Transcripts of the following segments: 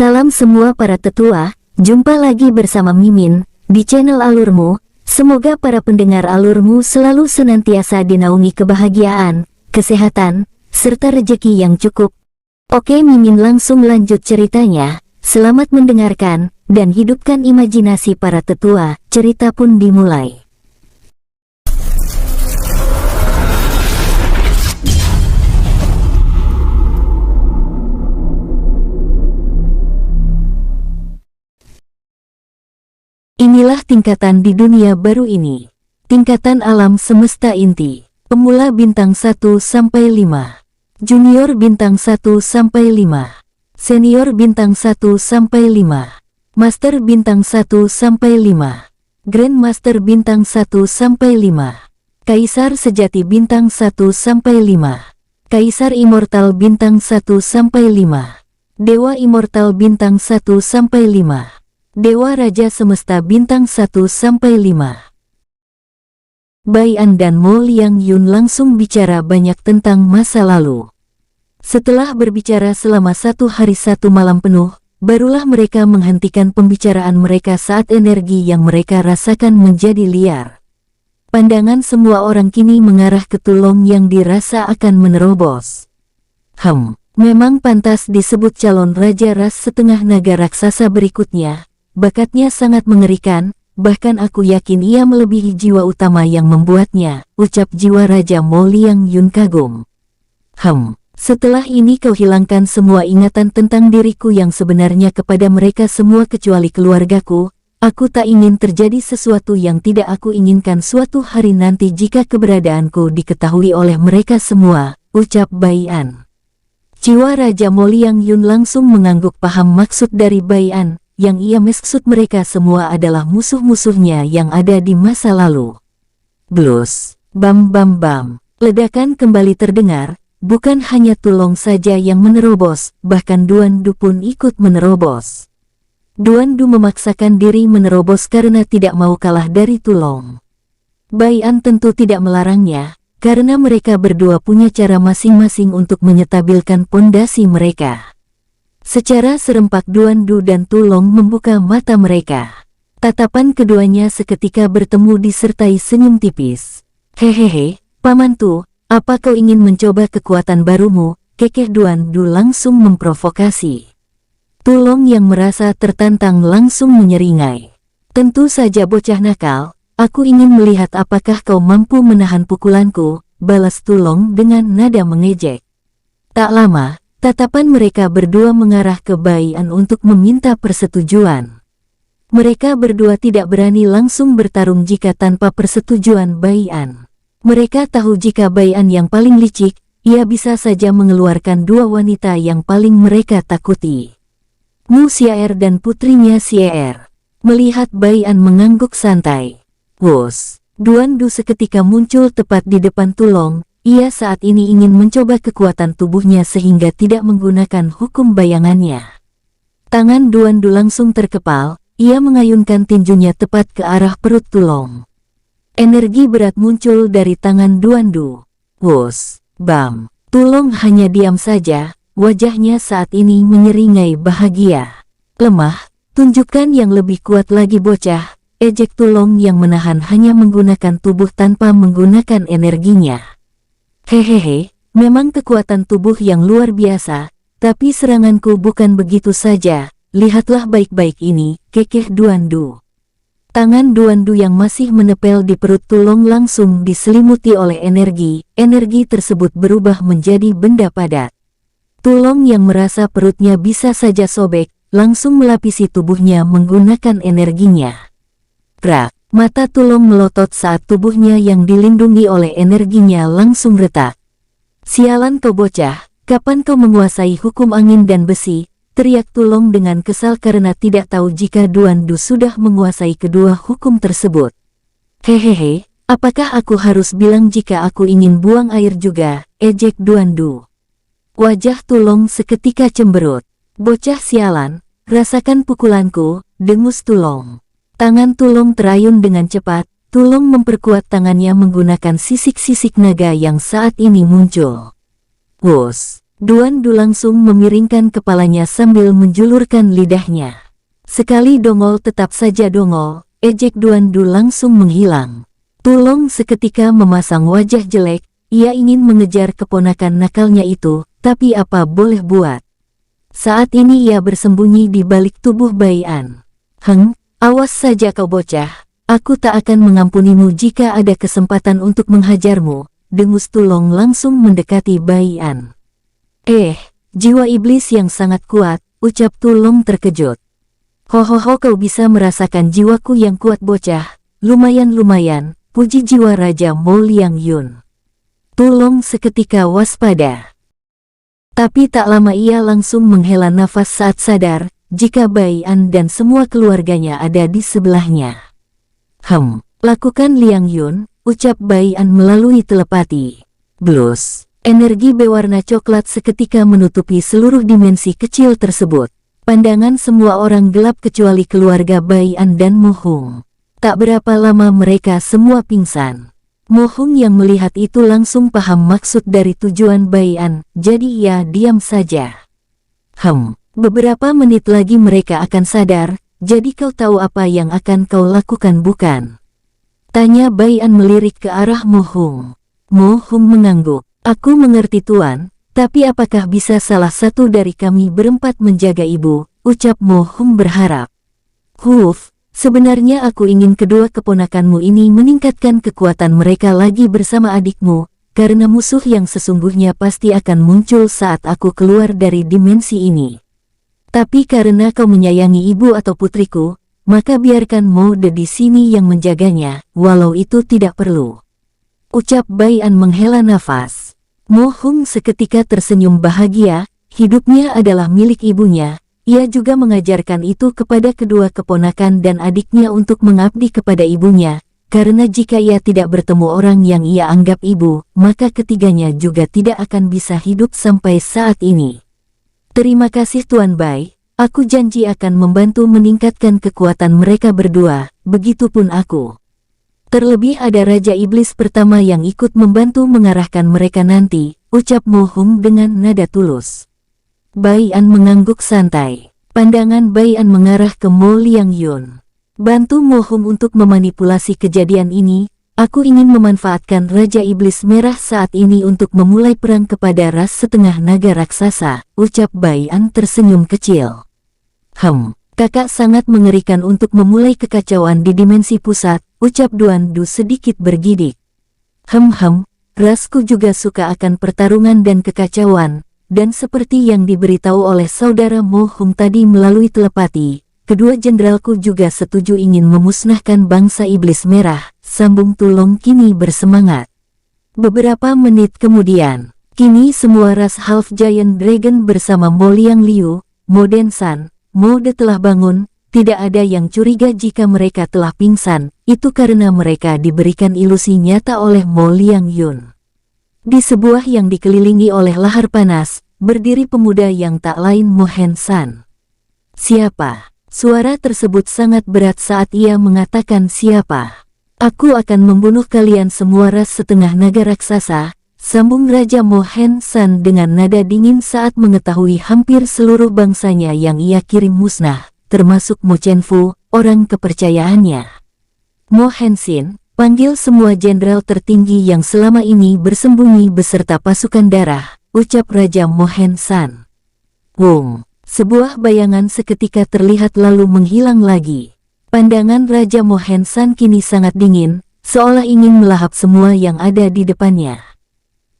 Salam semua para tetua, jumpa lagi bersama Mimin di channel Alurmu. Semoga para pendengar Alurmu selalu senantiasa dinaungi kebahagiaan, kesehatan, serta rezeki yang cukup. Oke, Mimin langsung lanjut ceritanya. Selamat mendengarkan dan hidupkan imajinasi para tetua. Cerita pun dimulai. Inilah tingkatan di dunia baru ini. Tingkatan alam semesta inti. Pemula bintang 1 sampai 5. Junior bintang 1 sampai 5. Senior bintang 1 sampai 5. Master bintang 1 sampai 5. Grandmaster bintang 1 sampai 5. Kaisar sejati bintang 1 sampai 5. Kaisar immortal bintang 1 sampai 5. Dewa immortal bintang 1 sampai 5. Dewa Raja Semesta bintang 1 sampai 5. Bai An dan Mo Liang Yun langsung bicara banyak tentang masa lalu. Setelah berbicara selama 1 hari 1 malam penuh, barulah mereka menghentikan pembicaraan mereka saat energi yang mereka rasakan menjadi liar. Pandangan semua orang kini mengarah ke Tulong yang dirasa akan menerobos. Memang pantas disebut calon Raja Ras setengah naga raksasa berikutnya. Bakatnya sangat mengerikan, bahkan aku yakin ia melebihi jiwa utama yang membuatnya, ucap jiwa Raja Mo Liang Yun kagum. Setelah ini kau hilangkan semua ingatan tentang diriku yang sebenarnya kepada mereka semua kecuali keluargaku. Aku tak ingin terjadi sesuatu yang tidak aku inginkan suatu hari nanti jika keberadaanku diketahui oleh mereka semua, ucap Bai An. Jiwa Raja Mo Liang Yun langsung mengangguk paham maksud dari Bai An. Yang ia maksud mereka semua adalah musuh-musuhnya yang ada di masa lalu. Blus, bam bam bam, ledakan kembali terdengar, bukan hanya Tulong saja yang menerobos, bahkan Duan Du pun ikut menerobos. Duan Du memaksakan diri menerobos karena tidak mau kalah dari Tulong. Bai An tentu tidak melarangnya, karena mereka berdua punya cara masing-masing untuk menyetabilkan pondasi mereka. Secara serempak Duan Du dan Tulong membuka mata mereka. Tatapan keduanya seketika bertemu disertai senyum tipis. Hehehe, pamantu, apa kau ingin mencoba kekuatan barumu? Kekeh Duan Du langsung memprovokasi. Tulong yang merasa tertantang langsung menyeringai. Tentu saja bocah nakal, aku ingin melihat apakah kau mampu menahan pukulanku, balas Tulong dengan nada mengejek. Tak lama, tatapan mereka berdua mengarah ke Bai An untuk meminta persetujuan. Mereka berdua tidak berani langsung bertarung jika tanpa persetujuan Bai An. Mereka tahu jika Bai An yang paling licik, ia bisa saja mengeluarkan dua wanita yang paling mereka takuti. Mu Xiaer dan putrinya Xiaer. Melihat Bai An mengangguk santai. Wus, Duan Du seketika muncul tepat di depan Tulong. Ia saat ini ingin mencoba kekuatan tubuhnya sehingga tidak menggunakan hukum bayangannya. Tangan Duan Du langsung terkepal, ia mengayunkan tinjunya tepat ke arah perut Tulong. Energi berat muncul dari tangan Duan Du. Wus, bam. Tulong hanya diam saja, wajahnya saat ini menyeringai bahagia. Lemah, tunjukkan yang lebih kuat lagi bocah, ejek Tulong yang menahan hanya menggunakan tubuh tanpa menggunakan energinya. Hehehe, memang kekuatan tubuh yang luar biasa, tapi seranganku bukan begitu saja, lihatlah baik-baik ini, kekeh Duan Du. Tangan Duan Du yang masih menepel di perut Tulong langsung diselimuti oleh energi tersebut berubah menjadi benda padat. Tulong yang merasa perutnya bisa saja sobek, langsung melapisi tubuhnya menggunakan energinya. Brak. Mata Tulong melotot saat tubuhnya yang dilindungi oleh energinya langsung retak. Sialan kau bocah, kapan kau menguasai hukum angin dan besi? Teriak Tulong dengan kesal karena tidak tahu jika Duan Du sudah menguasai kedua hukum tersebut. Hehehe, apakah aku harus bilang jika aku ingin buang air juga? Ejek Duan Du. Wajah Tulong seketika cemberut. Bocah sialan, rasakan pukulanku, dengus Tulong. Tangan Tulong terayun dengan cepat, Tulong memperkuat tangannya menggunakan sisik-sisik naga yang saat ini muncul. Wus, Duan Du langsung memiringkan kepalanya sambil menjulurkan lidahnya. Sekali dongol tetap saja dongol, ejek Duan Du langsung menghilang. Tulong seketika memasang wajah jelek, ia ingin mengejar keponakan nakalnya itu, tapi apa boleh buat. Saat ini ia bersembunyi di balik tubuh Bai An. Awas saja kau bocah, aku tak akan mengampunimu jika ada kesempatan untuk menghajarmu, dengus Tulong langsung mendekati Bai An. Jiwa iblis yang sangat kuat, ucap Tulong terkejut. Hohoho, kau bisa merasakan jiwaku yang kuat bocah, lumayan, puji jiwa Raja Mo Liang Yun. Tulong seketika waspada. Tapi tak lama ia langsung menghela nafas saat sadar, jika Bai An dan semua keluarganya ada di sebelahnya. Lakukan Liang Yun, ucap Bai An melalui telepati. Blus. Energi berwarna coklat seketika menutupi seluruh dimensi kecil tersebut. Pandangan semua orang gelap kecuali keluarga Bai An dan Mo Hung. Tak berapa lama mereka semua pingsan. Mo Hung yang melihat itu langsung paham maksud dari tujuan Bai An, jadi ia diam saja. Beberapa menit lagi mereka akan sadar, jadi kau tahu apa yang akan kau lakukan bukan? Tanya Bai An melirik ke arah Mo Hung. Mo Hung mengangguk. Aku mengerti tuan, tapi apakah bisa salah satu dari kami berempat menjaga ibu, ucap Mo Hung berharap. Sebenarnya aku ingin kedua keponakanmu ini meningkatkan kekuatan mereka lagi bersama adikmu, karena musuh yang sesungguhnya pasti akan muncul saat aku keluar dari dimensi ini. Tapi karena kau menyayangi ibu atau putriku, maka biarkan Mo De di sini yang menjaganya, walau itu tidak perlu. Ucap Bai An menghela nafas. Mo Hung seketika tersenyum bahagia, hidupnya adalah milik ibunya, ia juga mengajarkan itu kepada kedua keponakan dan adiknya untuk mengabdi kepada ibunya, karena jika ia tidak bertemu orang yang ia anggap ibu, maka ketiganya juga tidak akan bisa hidup sampai saat ini. Terima kasih Tuan Bai, aku janji akan membantu meningkatkan kekuatan mereka berdua, begitupun aku. Terlebih ada Raja Iblis pertama yang ikut membantu mengarahkan mereka nanti, ucap Mo Hung dengan nada tulus. Bai An mengangguk santai. Pandangan Bai An mengarah ke Mo Liang Yun. Bantu Mo Hung untuk memanipulasi kejadian ini, aku ingin memanfaatkan Raja Iblis Merah saat ini untuk memulai perang kepada ras setengah naga raksasa, ucap Bai An tersenyum kecil. Kakak sangat mengerikan untuk memulai kekacauan di dimensi pusat, ucap Duan Du sedikit bergidik. Rasku juga suka akan pertarungan dan kekacauan, dan seperti yang diberitahu oleh saudara Mo Hung tadi melalui telepati, kedua jenderalku juga setuju ingin memusnahkan bangsa iblis merah, sambung Tulong kini bersemangat. Beberapa menit kemudian, kini semua ras Half Giant Dragon bersama Mo Liang Liu, Mo Densan, Mo De telah bangun, tidak ada yang curiga jika mereka telah pingsan, itu karena mereka diberikan ilusi nyata oleh Mo Liang Yun. Di sebuah yang dikelilingi oleh lahar panas, berdiri pemuda yang tak lain Mo Hen San. Siapa? Suara tersebut sangat berat saat ia mengatakan siapa. Aku akan membunuh kalian semua ras setengah naga raksasa, sambung Raja Mo Hen San dengan nada dingin saat mengetahui hampir seluruh bangsanya yang ia kirim musnah, termasuk Mo Chen Fu, orang kepercayaannya. Mo Hen Sin, panggil semua jenderal tertinggi yang selama ini bersembunyi beserta pasukan darah, ucap Raja Mo Hen San. Sebuah bayangan seketika terlihat lalu menghilang lagi. Pandangan Raja Mo Hen San kini sangat dingin, seolah ingin melahap semua yang ada di depannya.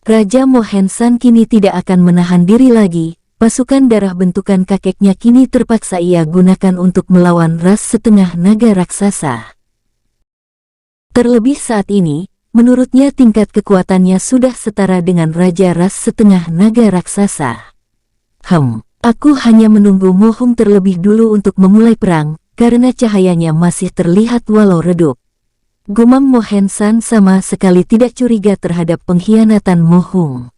Raja Mo Hen San kini tidak akan menahan diri lagi, pasukan darah bentukan kakeknya kini terpaksa ia gunakan untuk melawan ras setengah naga raksasa. Terlebih saat ini, menurutnya tingkat kekuatannya sudah setara dengan Raja ras setengah naga raksasa. Aku hanya menunggu Mo Hung terlebih dulu untuk memulai perang, karena cahayanya masih terlihat walau redup. Gumam Mo Hen San sama sekali tidak curiga terhadap pengkhianatan Mo Hung.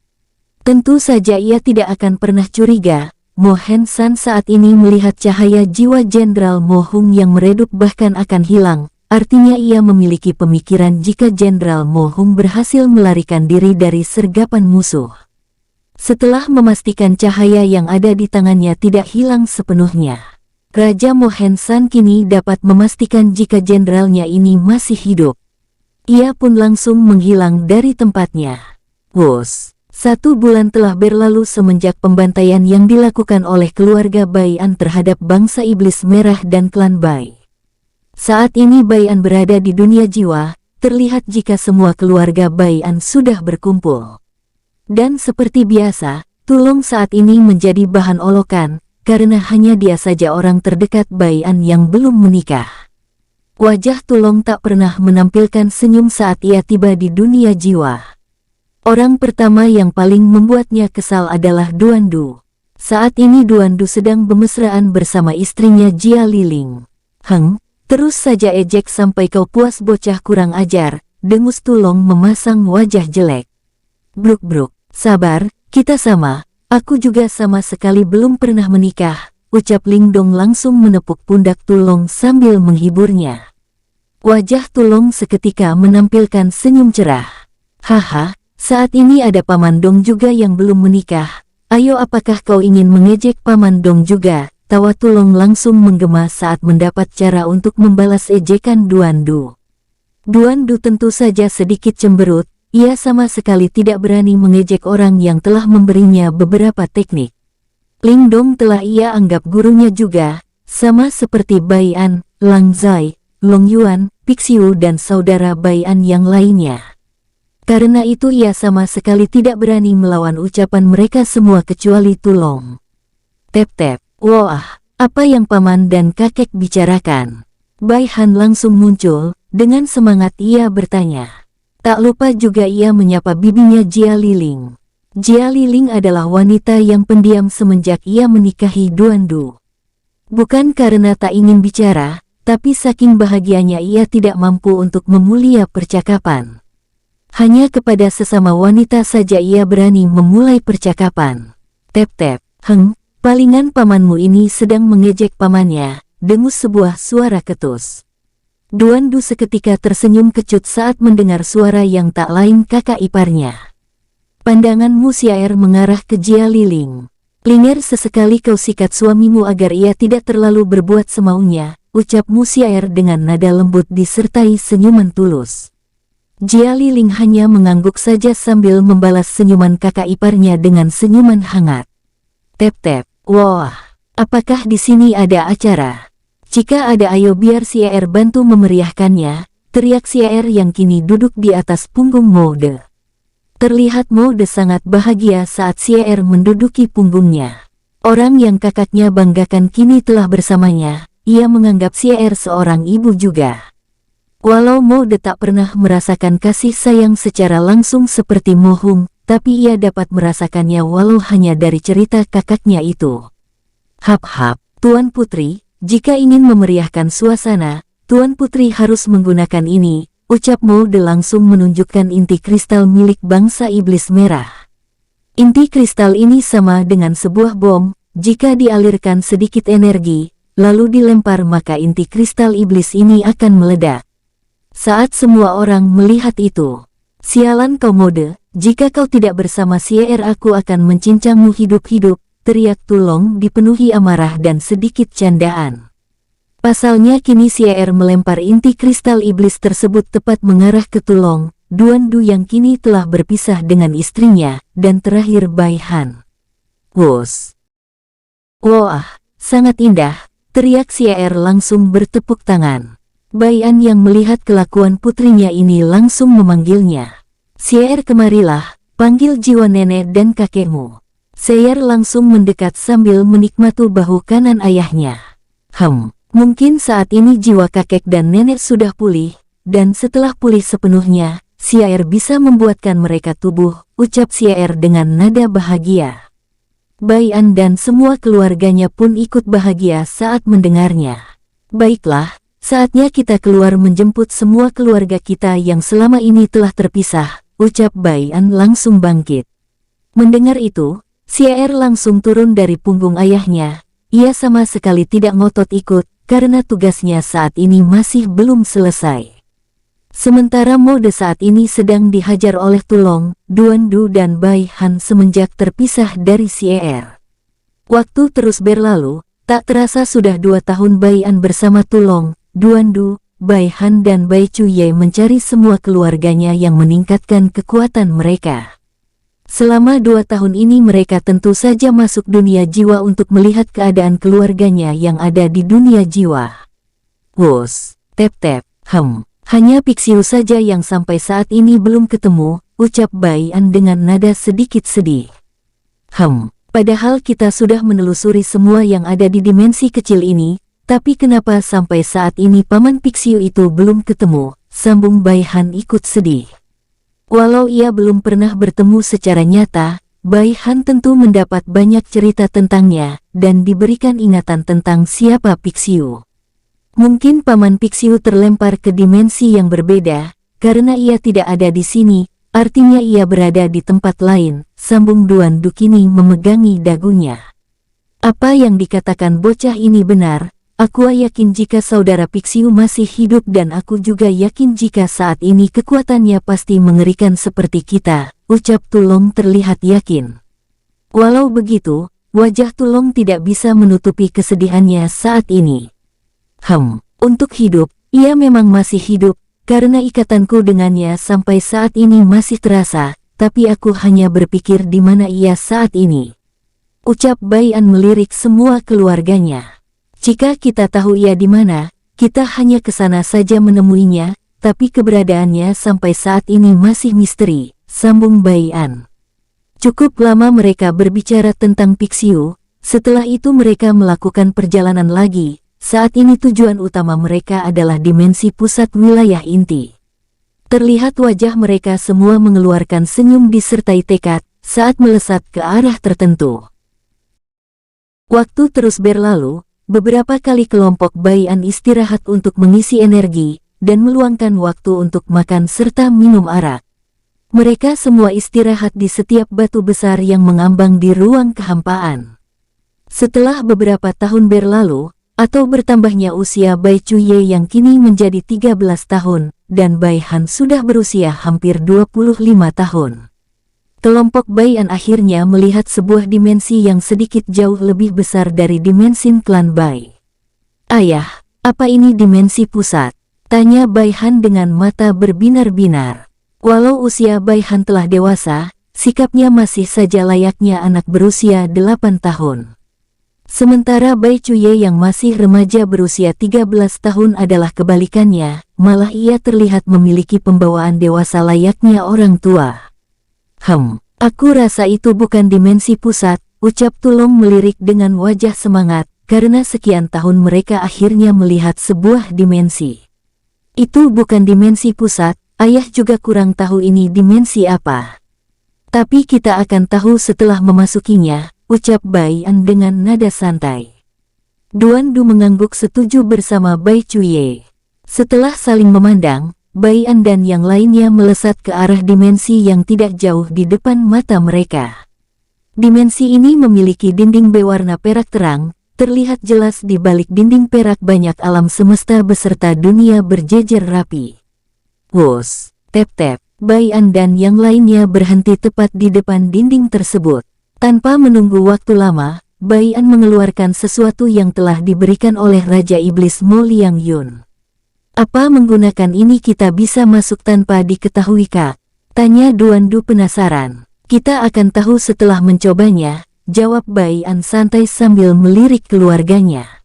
Tentu saja ia tidak akan pernah curiga, Mo Hen San saat ini melihat cahaya jiwa Jenderal Mo Hung yang meredup bahkan akan hilang, artinya ia memiliki pemikiran jika Jenderal Mo Hung berhasil melarikan diri dari sergapan musuh. Setelah memastikan cahaya yang ada di tangannya tidak hilang sepenuhnya, Raja Mohen San kini dapat memastikan jika jenderalnya ini masih hidup. Ia pun langsung menghilang dari tempatnya. Wos, 1 bulan telah berlalu semenjak pembantaian yang dilakukan oleh keluarga Bai An terhadap bangsa iblis merah dan klan Bai. Saat ini Bai An berada di dunia jiwa, terlihat jika semua keluarga Bai An sudah berkumpul. Dan seperti biasa, Tulong saat ini menjadi bahan olokan, karena hanya dia saja orang terdekat Bai An yang belum menikah. Wajah Tulong tak pernah menampilkan senyum saat ia tiba di dunia jiwa. Orang pertama yang paling membuatnya kesal adalah Duan Du. Saat ini Duan Du sedang bermesraan bersama istrinya Jia Liling. Terus saja ejek sampai kau puas bocah kurang ajar, dengus Tulong memasang wajah jelek. Bruk, sabar, kita sama, aku juga sama sekali belum pernah menikah, ucap Lingdong langsung menepuk pundak Tulong sambil menghiburnya. Wajah Tulong seketika menampilkan senyum cerah. Haha, saat ini ada Paman Dong juga yang belum menikah. Ayo, apakah kau ingin mengejek Paman Dong juga? Tawa Tulong langsung menggema saat mendapat cara untuk membalas ejekan Duan Du. Duan Du tentu saja sedikit cemberut, ia sama sekali tidak berani mengejek orang yang telah memberinya beberapa teknik. Lingdong telah ia anggap gurunya juga, sama seperti Bai An, Lang Zai, Long Yuan, Pixiu dan saudara Bai An yang lainnya. Karena itu ia sama sekali tidak berani melawan ucapan mereka semua kecuali Tulong. Tep-tep, wah, apa yang paman dan kakek bicarakan? Bai Han langsung muncul, dengan semangat ia bertanya. Tak lupa juga ia menyapa bibinya Jia Liling. Jia Liling adalah wanita yang pendiam semenjak ia menikahi Duan Du. Bukan karena tak ingin bicara, tapi saking bahagianya ia tidak mampu untuk memulia percakapan. Hanya kepada sesama wanita saja ia berani memulai percakapan. Tep-tep, palingan pamanmu ini sedang mengejek pamannya, dengus sebuah suara ketus. Duan Du seketika tersenyum kecut saat mendengar suara yang tak lain kakak iparnya. Pandangan Mu Xiaer mengarah ke Jia Liling. Linger sesekali kau sikat suamimu agar ia tidak terlalu berbuat semaunya, ucap Mu Xiaer dengan nada lembut disertai senyuman tulus. Jia Liling hanya mengangguk saja sambil membalas senyuman kakak iparnya dengan senyuman hangat. Tep-tep, wah, apakah di sini ada acara? Jika ada ayo biar Xiaer bantu memeriahkannya, teriak Xiaer yang kini duduk di atas punggung Mode. Terlihat Mode sangat bahagia saat Xiaer menduduki punggungnya. Orang yang kakaknya banggakan kini telah bersamanya, ia menganggap Xiaer seorang ibu juga. Walau Mode tak pernah merasakan kasih sayang secara langsung seperti Mo Hung, tapi ia dapat merasakannya walau hanya dari cerita kakaknya itu. Hap-hap, Tuan Putri, jika ingin memeriahkan suasana, Tuan Putri harus menggunakan ini, ucap Mode langsung menunjukkan inti kristal milik bangsa iblis merah. Inti kristal ini sama dengan sebuah bom, jika dialirkan sedikit energi, lalu dilempar maka inti kristal iblis ini akan meledak. Saat semua orang melihat itu, sialan kau Mode, jika kau tidak bersama Xiaer aku akan mencincangmu hidup-hidup, teriak Tulong dipenuhi amarah dan sedikit candaan. Pasalnya kini Xiaer melempar inti kristal iblis tersebut tepat mengarah ke Tulong, Duan Du yang kini telah berpisah dengan istrinya, dan terakhir Bai Han. Wos. Wah, sangat indah, teriak Xiaer langsung bertepuk tangan. Bai An yang melihat kelakuan putrinya ini langsung memanggilnya. Xiaer kemarilah, panggil jiwa nenek dan kakekmu. Xiaer langsung mendekat sambil menikmati bahu kanan ayahnya. Mungkin saat ini jiwa kakek dan nenek sudah pulih, dan setelah pulih sepenuhnya, Xiaer bisa membuatkan mereka tubuh, ucap Xiaer dengan nada bahagia. Bai An dan semua keluarganya pun ikut bahagia saat mendengarnya. Baiklah, saatnya kita keluar menjemput semua keluarga kita yang selama ini telah terpisah, ucap Bai An langsung bangkit. Mendengar itu, Xiaer langsung turun dari punggung ayahnya, ia sama sekali tidak ngotot ikut, karena tugasnya saat ini masih belum selesai. Sementara mode saat ini sedang dihajar oleh Tulong, Duandu dan Bai Han semenjak terpisah dari Sier. Waktu terus berlalu, tak terasa sudah 2 tahun Bai An bersama Tulong, Duandu, Bai Han dan Bai Chuye mencari semua keluarganya yang meningkatkan kekuatan mereka. Selama 2 tahun ini mereka tentu saja masuk dunia jiwa untuk melihat keadaan keluarganya yang ada di dunia jiwa. Wos, tep-tep, hanya Pixiu saja yang sampai saat ini belum ketemu, ucap Bai An dengan nada sedikit sedih. Padahal kita sudah menelusuri semua yang ada di dimensi kecil ini, tapi kenapa sampai saat ini Paman Pixiu itu belum ketemu, sambung Bai Han ikut sedih. Walau ia belum pernah bertemu secara nyata, Bai Han tentu mendapat banyak cerita tentangnya, dan diberikan ingatan tentang siapa Pixiu. Mungkin Paman Pixiu terlempar ke dimensi yang berbeda, karena ia tidak ada di sini, artinya ia berada di tempat lain, sambung Duandu kini memegangi dagunya. Apa yang dikatakan bocah ini benar, aku yakin jika saudara Pixiu masih hidup dan aku juga yakin jika saat ini kekuatannya pasti mengerikan seperti kita, ucap Tulong terlihat yakin. Walau begitu, wajah Tulong tidak bisa menutupi kesedihannya saat ini. Untuk hidup, ia memang masih hidup, karena ikatanku dengannya sampai saat ini masih terasa, tapi aku hanya berpikir di mana ia saat ini. Ucap Bai An melirik semua keluarganya. Jika kita tahu ia di mana, kita hanya ke sana saja menemuinya, tapi keberadaannya sampai saat ini masih misteri, sambung Bai An. Cukup lama mereka berbicara tentang Pixiu, setelah itu mereka melakukan perjalanan lagi. Saat ini tujuan utama mereka adalah dimensi pusat wilayah inti. Terlihat wajah mereka semua mengeluarkan senyum disertai tekad saat melesat ke arah tertentu. Waktu terus berlalu, beberapa kali kelompok Bai An istirahat untuk mengisi energi, dan meluangkan waktu untuk makan serta minum arak. Mereka semua istirahat di setiap batu besar yang mengambang di ruang kehampaan. Setelah beberapa tahun berlalu, atau bertambahnya usia Bai Chuye yang kini menjadi 13 tahun, dan Bai Han sudah berusia hampir 25 tahun. Kelompok Bai An akhirnya melihat sebuah dimensi yang sedikit jauh lebih besar dari dimensi klan Bai. Ayah, apa ini dimensi pusat? Tanya Bai Han dengan mata berbinar-binar. Walau usia Bai Han telah dewasa, sikapnya masih saja layaknya anak berusia 8 tahun. Sementara Bai Chuye yang masih remaja berusia 13 tahun adalah kebalikannya, malah ia terlihat memiliki pembawaan dewasa layaknya orang tua. Aku rasa itu bukan dimensi pusat, ucap Tulong melirik dengan wajah semangat, karena sekian tahun mereka akhirnya melihat sebuah dimensi. Itu bukan dimensi pusat, ayah juga kurang tahu ini dimensi apa. Tapi kita akan tahu setelah memasukinya, ucap Bai An dengan nada santai. Duandu mengangguk setuju bersama Bai Chuye. Setelah saling memandang, Bai An dan yang lainnya melesat ke arah dimensi yang tidak jauh di depan mata mereka. Dimensi ini memiliki dinding berwarna perak terang, terlihat jelas di balik dinding perak banyak alam semesta beserta dunia berjejer rapi. Wos, tep-tep, Bai An dan yang lainnya berhenti tepat di depan dinding tersebut. Tanpa menunggu waktu lama, Bai An mengeluarkan sesuatu yang telah diberikan oleh Raja Iblis Mo Liang Yun. Apa menggunakan ini kita bisa masuk tanpa diketahui kak? Tanya Duandu penasaran. Kita akan tahu setelah mencobanya, jawab Bai An santai sambil melirik keluarganya.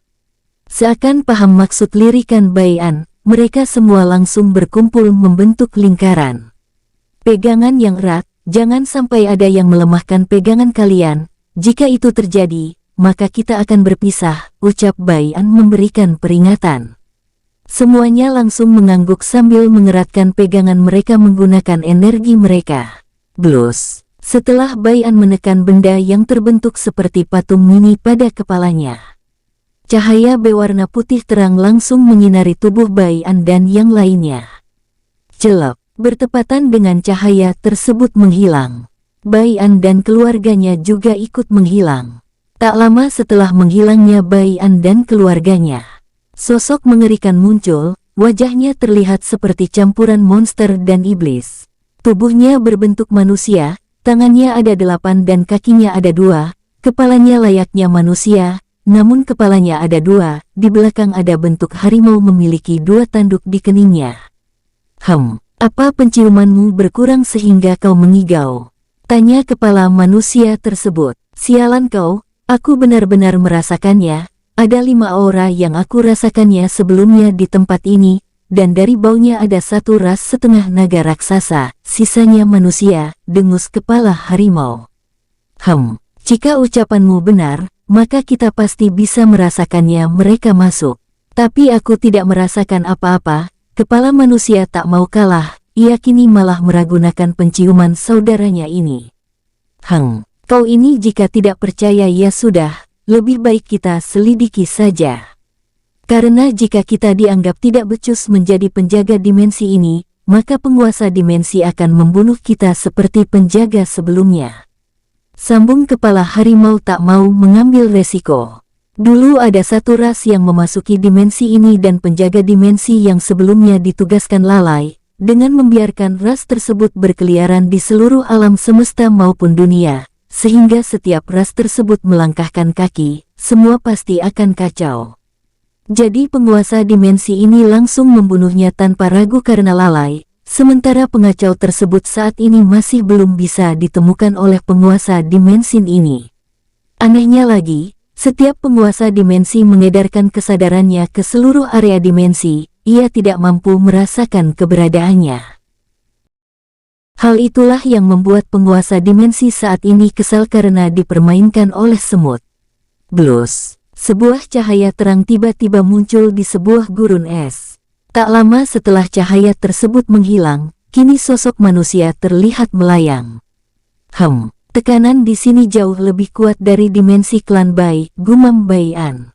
Seakan paham maksud lirikan Bai An, mereka semua langsung berkumpul membentuk lingkaran. Pegangan yang erat. Jangan sampai ada yang melemahkan pegangan kalian, jika itu terjadi, maka kita akan berpisah, ucap Bai An memberikan peringatan. Semuanya langsung mengangguk sambil mengeratkan pegangan mereka menggunakan energi mereka. Blus, setelah Bai An menekan benda yang terbentuk seperti patung mini pada kepalanya. Cahaya berwarna putih terang langsung menyinari tubuh Bai An dan yang lainnya. Jelek. Bertepatan dengan cahaya tersebut menghilang. Bai An dan keluarganya juga ikut menghilang. Tak lama setelah menghilangnya Bai An dan keluarganya, sosok mengerikan muncul, wajahnya terlihat seperti campuran monster dan iblis. Tubuhnya berbentuk manusia, tangannya ada 8 dan kakinya ada 2, kepalanya layaknya manusia, namun kepalanya ada 2, di belakang ada bentuk harimau memiliki 2 tanduk di keningnya. Apa penciumanmu berkurang sehingga kau mengigau? Tanya kepala manusia tersebut. Sialan kau, aku benar-benar merasakannya. Ada 5 aura yang aku rasakannya sebelumnya di tempat ini, dan dari baunya ada 1 ras setengah naga raksasa, sisanya manusia, dengus kepala harimau. Jika ucapanmu benar, maka kita pasti bisa merasakannya mereka masuk. Tapi aku tidak merasakan apa-apa, kepala manusia tak mau kalah, ia kini malah meragukan penciuman saudaranya ini. Kau ini jika tidak percaya ya sudah. Lebih baik kita selidiki saja. Karena jika kita dianggap tidak becus menjadi penjaga dimensi ini, maka penguasa dimensi akan membunuh kita seperti penjaga sebelumnya. Sambung kepala harimau tak mau mengambil resiko. Dulu ada 1 ras yang memasuki dimensi ini dan penjaga dimensi yang sebelumnya ditugaskan lalai, dengan membiarkan ras tersebut berkeliaran di seluruh alam semesta maupun dunia. Sehingga setiap ras tersebut melangkahkan kaki, semua pasti akan kacau. Jadi penguasa dimensi ini langsung membunuhnya tanpa ragu karena lalai, sementara pengacau tersebut saat ini masih belum bisa ditemukan oleh penguasa dimensi ini. Anehnya lagi, setiap penguasa dimensi mengedarkan kesadarannya ke seluruh area dimensi, ia tidak mampu merasakan keberadaannya. Hal itulah yang membuat penguasa dimensi saat ini kesal karena dipermainkan oleh semut. Blus, sebuah cahaya terang tiba-tiba muncul di sebuah gurun es. Tak lama setelah cahaya tersebut menghilang, kini sosok manusia terlihat melayang. Tekanan di sini jauh lebih kuat dari dimensi klan Bai, gumam Bai-an.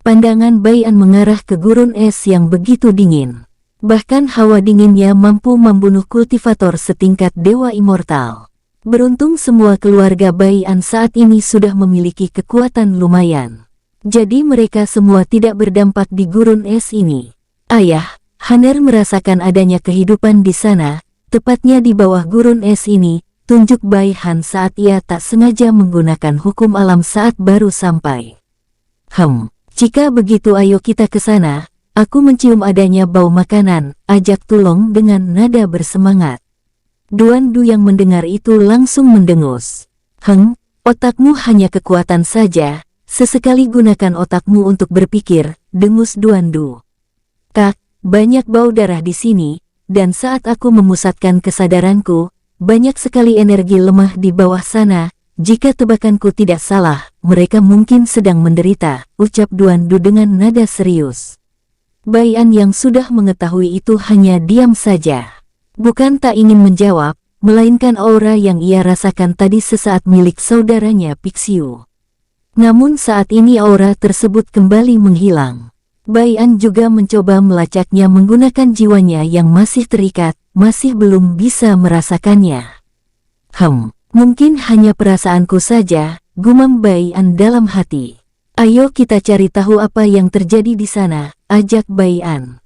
Pandangan Bai-an mengarah ke gurun es yang begitu dingin. Bahkan hawa dinginnya mampu membunuh kultivator setingkat dewa immortal. Beruntung semua keluarga Bai-an saat ini sudah memiliki kekuatan lumayan. Jadi mereka semua tidak berdampak di gurun es ini. Ayah, Haner merasakan adanya kehidupan di sana, tepatnya di bawah gurun es ini, tunjuk Bai-han saat ia tak sengaja menggunakan hukum alam saat baru sampai. Jika begitu ayo kita ke sana. Aku mencium adanya bau makanan, ajak Tulong dengan nada bersemangat. Duan Du yang mendengar itu langsung mendengus. Otakmu hanya kekuatan saja, sesekali gunakan otakmu untuk berpikir, dengus Duan Du. Kak, banyak bau darah di sini, dan saat aku memusatkan kesadaranku, banyak sekali energi lemah di bawah sana. Jika tebakanku tidak salah, mereka mungkin sedang menderita, ucap Duan Du dengan nada serius. Bai-an yang sudah mengetahui itu hanya diam saja. Bukan tak ingin menjawab, melainkan aura yang ia rasakan tadi sesaat milik saudaranya Pixiu. Namun saat ini aura tersebut kembali menghilang. Bai-an juga mencoba melacaknya menggunakan jiwanya yang masih terikat, masih belum bisa merasakannya. Mungkin hanya perasaanku saja, gumam Bai-an dalam hati. Ayo kita cari tahu apa yang terjadi di sana, ajak Bai-an.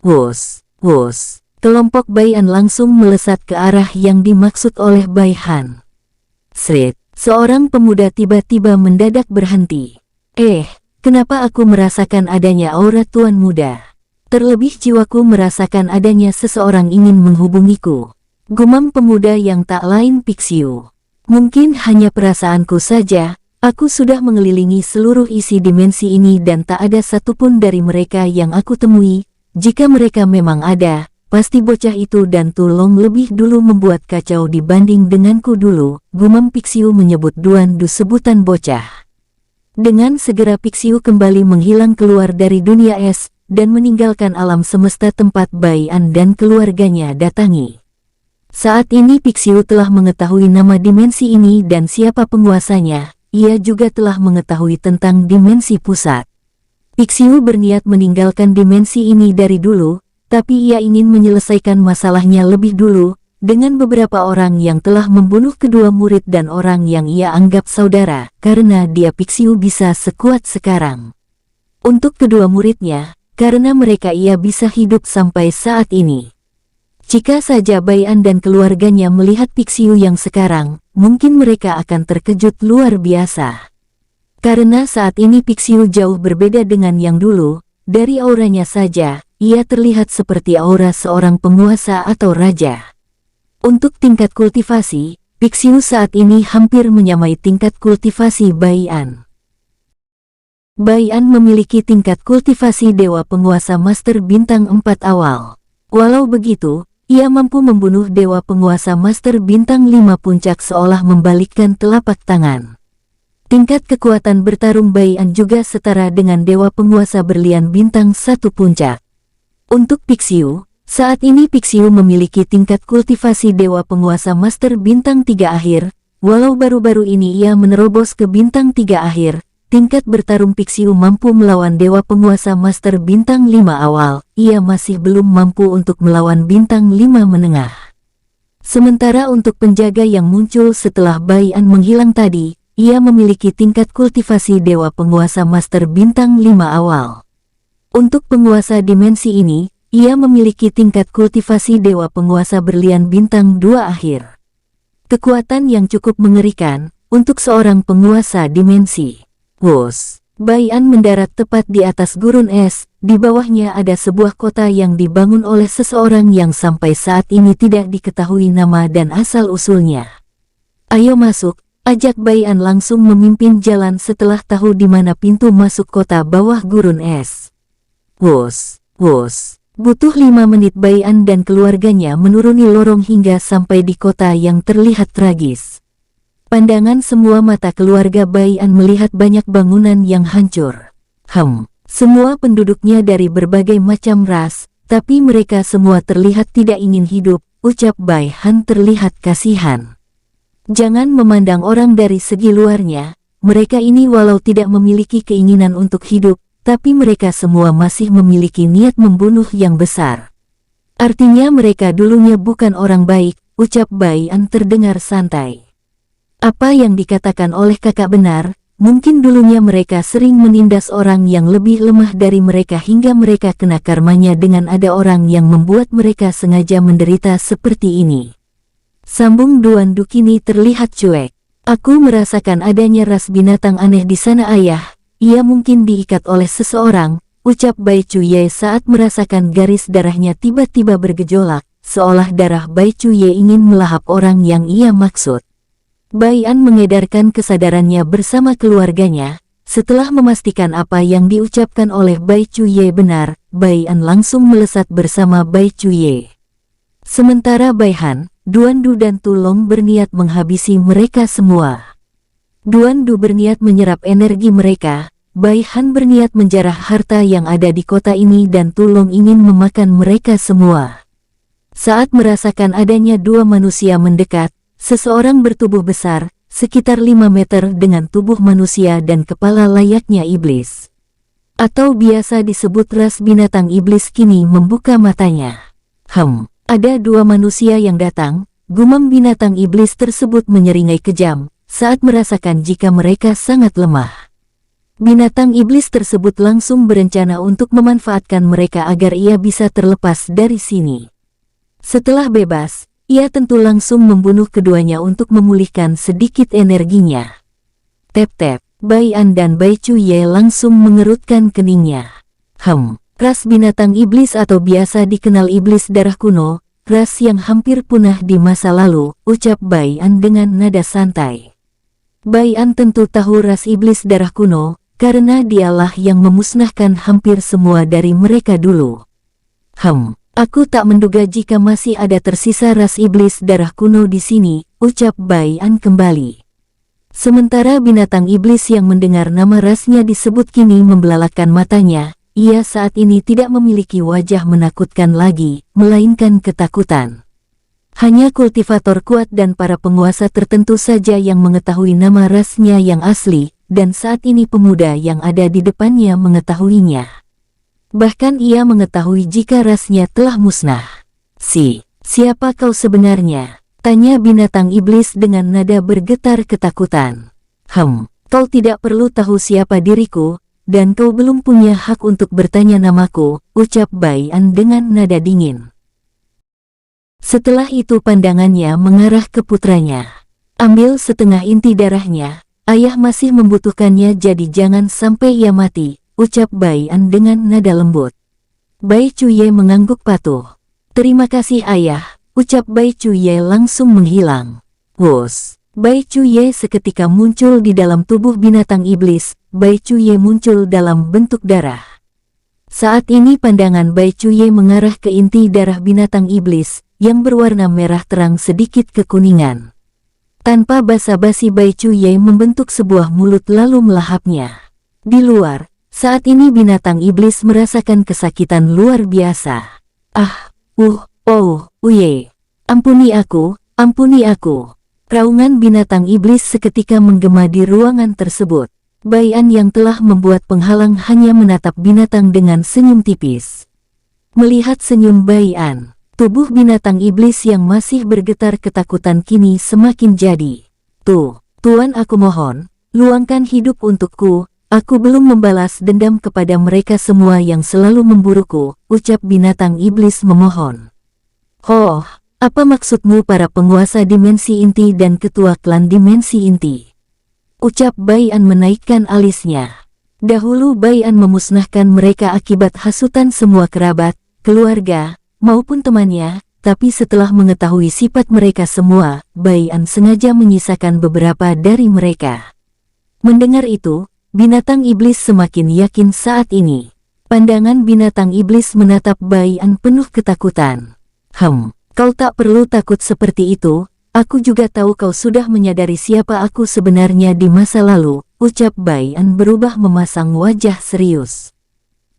Wus, kelompok Bai-an langsung melesat ke arah yang dimaksud oleh Bai-han. Srit, seorang pemuda tiba-tiba mendadak berhenti. Kenapa aku merasakan adanya aura tuan muda? Terlebih jiwaku merasakan adanya seseorang ingin menghubungiku. Gumam pemuda yang tak lain Pixiu. Mungkin hanya perasaanku saja. Aku sudah mengelilingi seluruh isi dimensi ini dan tak ada satupun dari mereka yang aku temui. Jika mereka memang ada, pasti bocah itu dan Tulong lebih dulu membuat kacau dibanding denganku dulu, gumam Pixiu menyebut Duan Du sebutan bocah. Dengan segera Pixiu kembali menghilang keluar dari dunia es, dan meninggalkan alam semesta tempat Bai-an dan keluarganya datangi. Saat ini Pixiu telah mengetahui nama dimensi ini dan siapa penguasanya. Ia juga telah mengetahui tentang dimensi pusat. Pixiu berniat meninggalkan dimensi ini dari dulu, tapi ia ingin menyelesaikan masalahnya lebih dulu, dengan beberapa orang yang telah membunuh kedua murid dan orang yang ia anggap saudara, karena dia Pixiu bisa sekuat sekarang. Untuk kedua muridnya, karena mereka ia bisa hidup sampai saat ini. Jika saja Bai'an dan keluarganya melihat Pixiu yang sekarang, mungkin mereka akan terkejut luar biasa. Karena saat ini Pixiu jauh berbeda dengan yang dulu, dari auranya saja, ia terlihat seperti aura seorang penguasa atau raja. Untuk tingkat kultivasi, Pixiu saat ini hampir menyamai tingkat kultivasi Bai'an. Bai'an memiliki tingkat kultivasi Dewa Penguasa Master Bintang 4 awal. Walau begitu, ia mampu membunuh Dewa Penguasa Master Bintang 5 puncak seolah membalikkan telapak tangan. Tingkat kekuatan bertarung Bai'an juga setara dengan Dewa Penguasa Berlian Bintang 1 puncak. Untuk Pixiu, saat ini Pixiu memiliki tingkat kultivasi Dewa Penguasa Master Bintang 3 akhir, walau baru-baru ini ia menerobos ke Bintang 3 akhir. Tingkat bertarung Pixiu mampu melawan Dewa Penguasa Master Bintang 5 awal, ia masih belum mampu untuk melawan Bintang 5 menengah. Sementara untuk penjaga yang muncul setelah Bai'an menghilang tadi, ia memiliki tingkat kultivasi Dewa Penguasa Master Bintang 5 awal. Untuk penguasa dimensi ini, ia memiliki tingkat kultivasi Dewa Penguasa Berlian Bintang 2 akhir. Kekuatan yang cukup mengerikan untuk seorang penguasa dimensi. Wos, Bai'an mendarat tepat di atas gurun es, di bawahnya ada sebuah kota yang dibangun oleh seseorang yang sampai saat ini tidak diketahui nama dan asal-usulnya. Ayo masuk, ajak Bai'an langsung memimpin jalan setelah tahu di mana pintu masuk kota bawah gurun es. Wos, butuh 5 menit Bai'an dan keluarganya menuruni lorong hingga sampai di kota yang terlihat tragis. Pandangan semua mata keluarga Bai'an melihat banyak bangunan yang hancur. Semua penduduknya dari berbagai macam ras, tapi mereka semua terlihat tidak ingin hidup, ucap Bai'an terlihat kasihan. Jangan memandang orang dari segi luarnya, mereka ini walau tidak memiliki keinginan untuk hidup, tapi mereka semua masih memiliki niat membunuh yang besar. Artinya mereka dulunya bukan orang baik, ucap Bai'an terdengar santai. Apa yang dikatakan oleh kakak benar, mungkin dulunya mereka sering menindas orang yang lebih lemah dari mereka hingga mereka kena karmanya dengan ada orang yang membuat mereka sengaja menderita seperti ini. Sambung Duan Du kini terlihat cuek. Aku merasakan adanya ras binatang aneh di sana ayah, ia mungkin diikat oleh seseorang, ucap Bai Chuye saat merasakan garis darahnya tiba-tiba bergejolak, seolah darah Bai Chuye ingin melahap orang yang ia maksud. Bai'an mengedarkan kesadarannya bersama keluarganya. Setelah memastikan apa yang diucapkan oleh Bai Chuye benar, Bai'an langsung melesat bersama Bai Chuye. Sementara Bai'an, Duan Du dan Tulong berniat menghabisi mereka semua. Duan Du berniat menyerap energi mereka, Bai'an berniat menjarah harta yang ada di kota ini dan Tulong ingin memakan mereka semua. Saat merasakan adanya 2 manusia mendekat, seseorang bertubuh besar, sekitar 5 meter dengan tubuh manusia dan kepala layaknya iblis. Atau biasa disebut ras binatang iblis kini membuka matanya. Ada 2 manusia yang datang, gumam binatang iblis tersebut menyeringai kejam, saat merasakan jika mereka sangat lemah. Binatang iblis tersebut langsung berencana untuk memanfaatkan mereka agar ia bisa terlepas dari sini. Setelah bebas, ia tentu langsung membunuh keduanya untuk memulihkan sedikit energinya. Tep-tep, Bai'an dan Bai Chuye langsung mengerutkan keningnya. Ras binatang iblis atau biasa dikenal iblis darah kuno, ras yang hampir punah di masa lalu, ucap Bai'an dengan nada santai. Bai'an tentu tahu ras iblis darah kuno, karena dialah yang memusnahkan hampir semua dari mereka dulu. Aku tak menduga jika masih ada tersisa ras iblis darah kuno di sini, ucap Bai'an kembali. Sementara binatang iblis yang mendengar nama rasnya disebut kini membelalakkan matanya, ia saat ini tidak memiliki wajah menakutkan lagi, melainkan ketakutan. Hanya kultivator kuat dan para penguasa tertentu saja yang mengetahui nama rasnya yang asli, dan saat ini pemuda yang ada di depannya mengetahuinya. Bahkan ia mengetahui jika rasnya telah musnah. Siapa kau sebenarnya? Tanya binatang iblis dengan nada bergetar ketakutan. Kau tidak perlu tahu siapa diriku, dan kau belum punya hak untuk bertanya namaku, ucap Bai An dengan nada dingin. Setelah itu pandangannya mengarah ke putranya. Ambil setengah inti darahnya, ayah masih membutuhkannya jadi jangan sampai ia mati, ucap Bai An dengan nada lembut. Bai Cuye mengangguk patuh. Terima kasih ayah, ucap Bai Cuye langsung menghilang. Wus! Bai Cuye seketika muncul di dalam tubuh binatang iblis. Bai Cuye muncul dalam bentuk darah. Saat ini pandangan Bai Cuye mengarah ke inti darah binatang iblis, yang berwarna merah terang sedikit kekuningan. Tanpa basa-basi Bai Cuye membentuk sebuah mulut lalu melahapnya. Di luar, saat ini binatang iblis merasakan kesakitan luar biasa. Ah, uye. Ampuni aku, ampuni aku. Raungan binatang iblis seketika menggema di ruangan tersebut. Bai An yang telah membuat penghalang hanya menatap binatang dengan senyum tipis. Melihat senyum Bai An, tubuh binatang iblis yang masih bergetar ketakutan kini semakin jadi. Tuan aku mohon, luangkan hidup untukku, aku belum membalas dendam kepada mereka semua yang selalu memburuku, ucap binatang iblis memohon. Oh, apa maksudmu para penguasa dimensi inti dan ketua klan dimensi inti? Ucap Bai An menaikkan alisnya. Dahulu Bai An memusnahkan mereka akibat hasutan semua kerabat, keluarga, maupun temannya, tapi setelah mengetahui sifat mereka semua, Bai An sengaja menyisakan beberapa dari mereka. Mendengar itu, binatang iblis semakin yakin saat ini. Pandangan binatang iblis menatap Bai An penuh ketakutan. Kau tak perlu takut seperti itu, aku juga tahu kau sudah menyadari siapa aku sebenarnya di masa lalu, ucap Bai An berubah memasang wajah serius.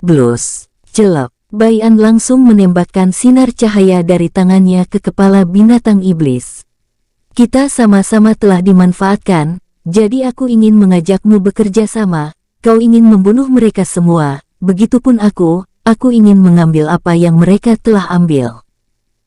Blus, celap, Bai An langsung menembakkan sinar cahaya dari tangannya ke kepala binatang iblis. Kita sama-sama telah dimanfaatkan, jadi aku ingin mengajakmu bekerja sama, kau ingin membunuh mereka semua, begitupun aku ingin mengambil apa yang mereka telah ambil.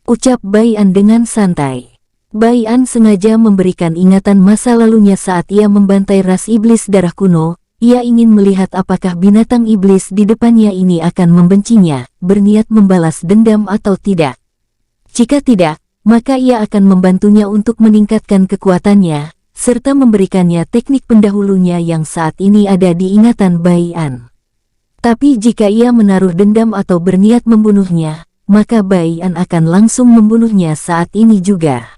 Ucap Bai An dengan santai. Bai An sengaja memberikan ingatan masa lalunya saat ia membantai ras iblis darah kuno. Ia ingin melihat apakah binatang iblis di depannya ini akan membencinya, berniat membalas dendam atau tidak. Jika tidak, maka ia akan membantunya untuk meningkatkan kekuatannya, serta memberikannya teknik pendahulunya yang saat ini ada di ingatan Bai An. Tapi jika ia menaruh dendam atau berniat membunuhnya, maka Bai An akan langsung membunuhnya saat ini juga.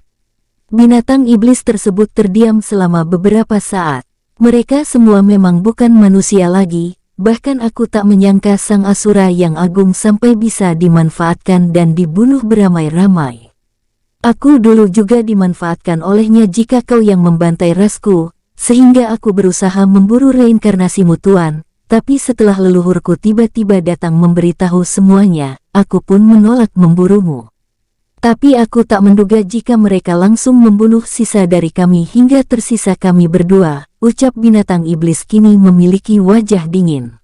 Binatang iblis tersebut terdiam selama beberapa saat. Mereka semua memang bukan manusia lagi, bahkan aku tak menyangka sang Asura yang agung sampai bisa dimanfaatkan dan dibunuh beramai-ramai. Aku dulu juga dimanfaatkan olehnya jika kau yang membantai rasku, sehingga aku berusaha memburu reinkarnasimu Tuan. Tapi setelah leluhurku tiba-tiba datang memberitahu semuanya, aku pun menolak memburumu. Tapi aku tak menduga jika mereka langsung membunuh sisa dari kami hingga tersisa kami berdua, ucap binatang iblis kini memiliki wajah dingin.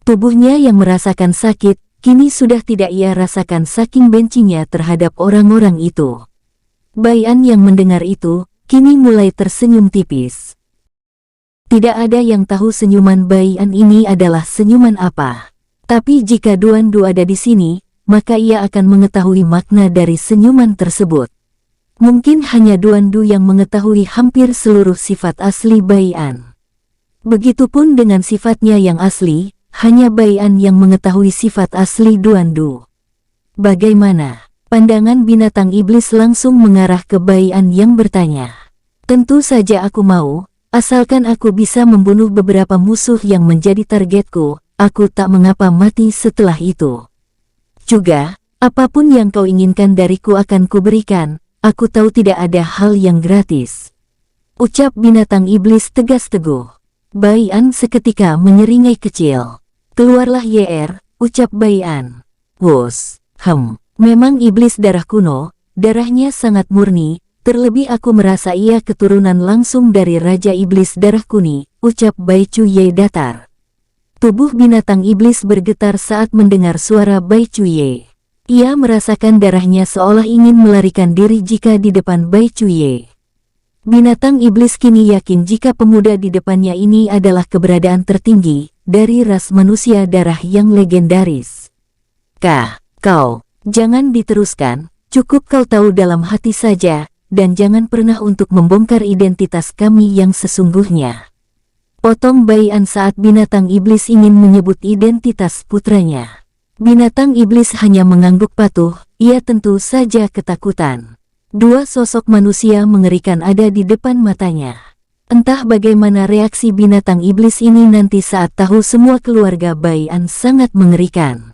Tubuhnya yang merasakan sakit, kini sudah tidak ia rasakan saking bencinya terhadap orang-orang itu. Bai An yang mendengar itu, kini mulai tersenyum tipis. Tidak ada yang tahu senyuman Bai An ini adalah senyuman apa. Tapi jika Duan Du ada di sini, maka ia akan mengetahui makna dari senyuman tersebut. Mungkin hanya Duan Du yang mengetahui hampir seluruh sifat asli Bai An. Begitupun dengan sifatnya yang asli, hanya Bai An yang mengetahui sifat asli Duan Du. Bagaimana? Pandangan binatang iblis langsung mengarah ke Bai An yang bertanya. Tentu saja aku mau. Asalkan aku bisa membunuh beberapa musuh yang menjadi targetku, aku tak mengapa mati setelah itu. Juga, apapun yang kau inginkan dariku akan kuberikan, aku tahu tidak ada hal yang gratis. Ucap binatang iblis tegas teguh. Bai An seketika menyeringai kecil. Keluarlah YR, ucap Bai An. Wos, memang iblis darah kuno, darahnya sangat murni. Terlebih aku merasa ia keturunan langsung dari Raja Iblis Darah Kuni, ucap Bai Cuye datar. Tubuh binatang iblis bergetar saat mendengar suara Bai Cuye. Ia merasakan darahnya seolah ingin melarikan diri jika di depan Bai Cuye. Binatang iblis kini yakin jika pemuda di depannya ini adalah keberadaan tertinggi, dari ras manusia darah yang legendaris. Kau, jangan diteruskan, cukup kau tahu dalam hati saja, dan jangan pernah untuk membongkar identitas kami yang sesungguhnya. Potong Bai An saat binatang iblis ingin menyebut identitas putranya. Binatang iblis hanya mengangguk patuh, ia tentu saja ketakutan. Dua sosok manusia mengerikan ada di depan matanya. Entah bagaimana reaksi binatang iblis ini nanti saat tahu semua keluarga Bai An sangat mengerikan.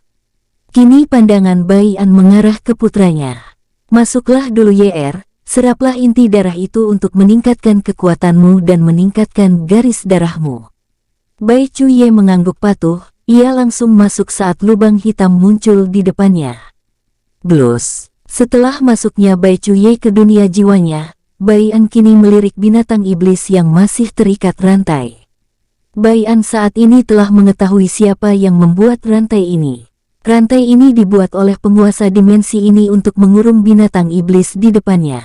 Kini pandangan Bai An mengarah ke putranya. Masuklah dulu YR, seraplah inti darah itu untuk meningkatkan kekuatanmu dan meningkatkan garis darahmu. Bai Cuye mengangguk patuh, ia langsung masuk saat lubang hitam muncul di depannya. Blus. Setelah masuknya Bai Cuye ke dunia jiwanya, Bai An kini melirik binatang iblis yang masih terikat rantai. Bai An saat ini telah mengetahui siapa yang membuat rantai ini. Rantai ini dibuat oleh penguasa dimensi ini untuk mengurung binatang iblis di depannya.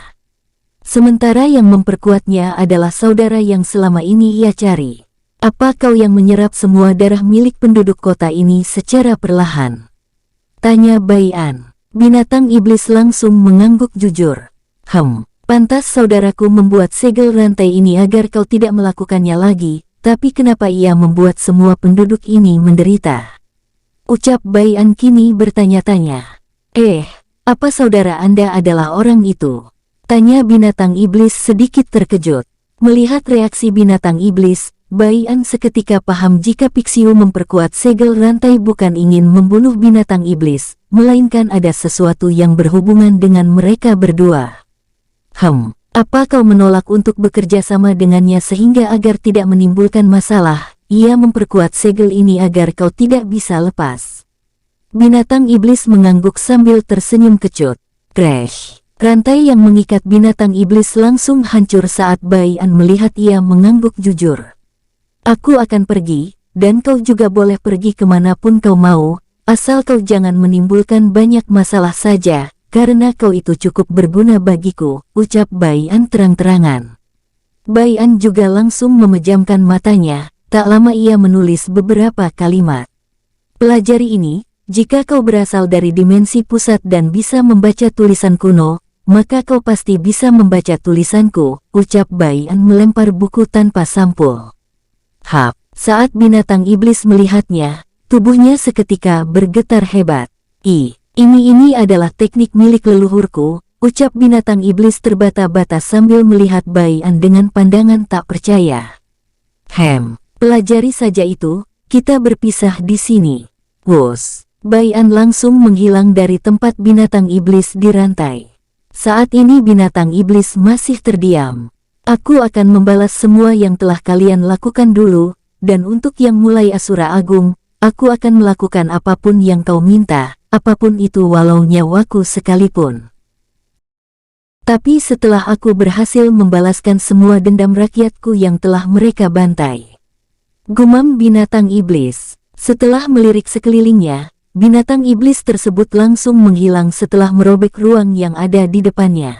Sementara yang memperkuatnya adalah saudara yang selama ini ia cari. Apa kau yang menyerap semua darah milik penduduk kota ini secara perlahan? Tanya Bai An. Binatang iblis langsung mengangguk jujur. Pantas saudaraku membuat segel rantai ini agar kau tidak melakukannya lagi, tapi kenapa ia membuat semua penduduk ini menderita? Ucap Bai An kini bertanya-tanya. Apa saudara Anda adalah orang itu? Tanya binatang iblis sedikit terkejut. Melihat reaksi binatang iblis, Bai An seketika paham jika Pixiu memperkuat segel rantai bukan ingin membunuh binatang iblis, melainkan ada sesuatu yang berhubungan dengan mereka berdua. Apa kau menolak untuk bekerja sama dengannya sehingga agar tidak menimbulkan masalah? Ia memperkuat segel ini agar kau tidak bisa lepas. Binatang iblis mengangguk sambil tersenyum kecut. Crash. Rantai yang mengikat binatang iblis langsung hancur saat Bai An melihat ia mengangguk jujur. Aku akan pergi, dan kau juga boleh pergi kemanapun kau mau, asal kau jangan menimbulkan banyak masalah saja, karena kau itu cukup berguna bagiku, ucap Bai An terang-terangan. Bai An juga langsung memejamkan matanya. Tak lama ia menulis beberapa kalimat. Pelajari ini, jika kau berasal dari dimensi pusat dan bisa membaca tulisan kuno, maka kau pasti bisa membaca tulisanku, ucap Bai An melempar buku tanpa sampul. Saat binatang iblis melihatnya, tubuhnya seketika bergetar hebat. Ini adalah teknik milik leluhurku, ucap binatang iblis terbata-bata sambil melihat Bai An dengan pandangan tak percaya. Pelajari saja itu, kita berpisah di sini. Wus. Bai An langsung menghilang dari tempat binatang iblis dirantai. Saat ini binatang iblis masih terdiam. Aku akan membalas semua yang telah kalian lakukan dulu, dan untuk yang mulai Asura Agung, aku akan melakukan apapun yang kau minta, apapun itu walau nyawaku sekalipun. Tapi setelah aku berhasil membalaskan semua dendam rakyatku yang telah mereka bantai. Gumam binatang iblis. Setelah melirik sekelilingnya, binatang iblis tersebut langsung menghilang setelah merobek ruang yang ada di depannya.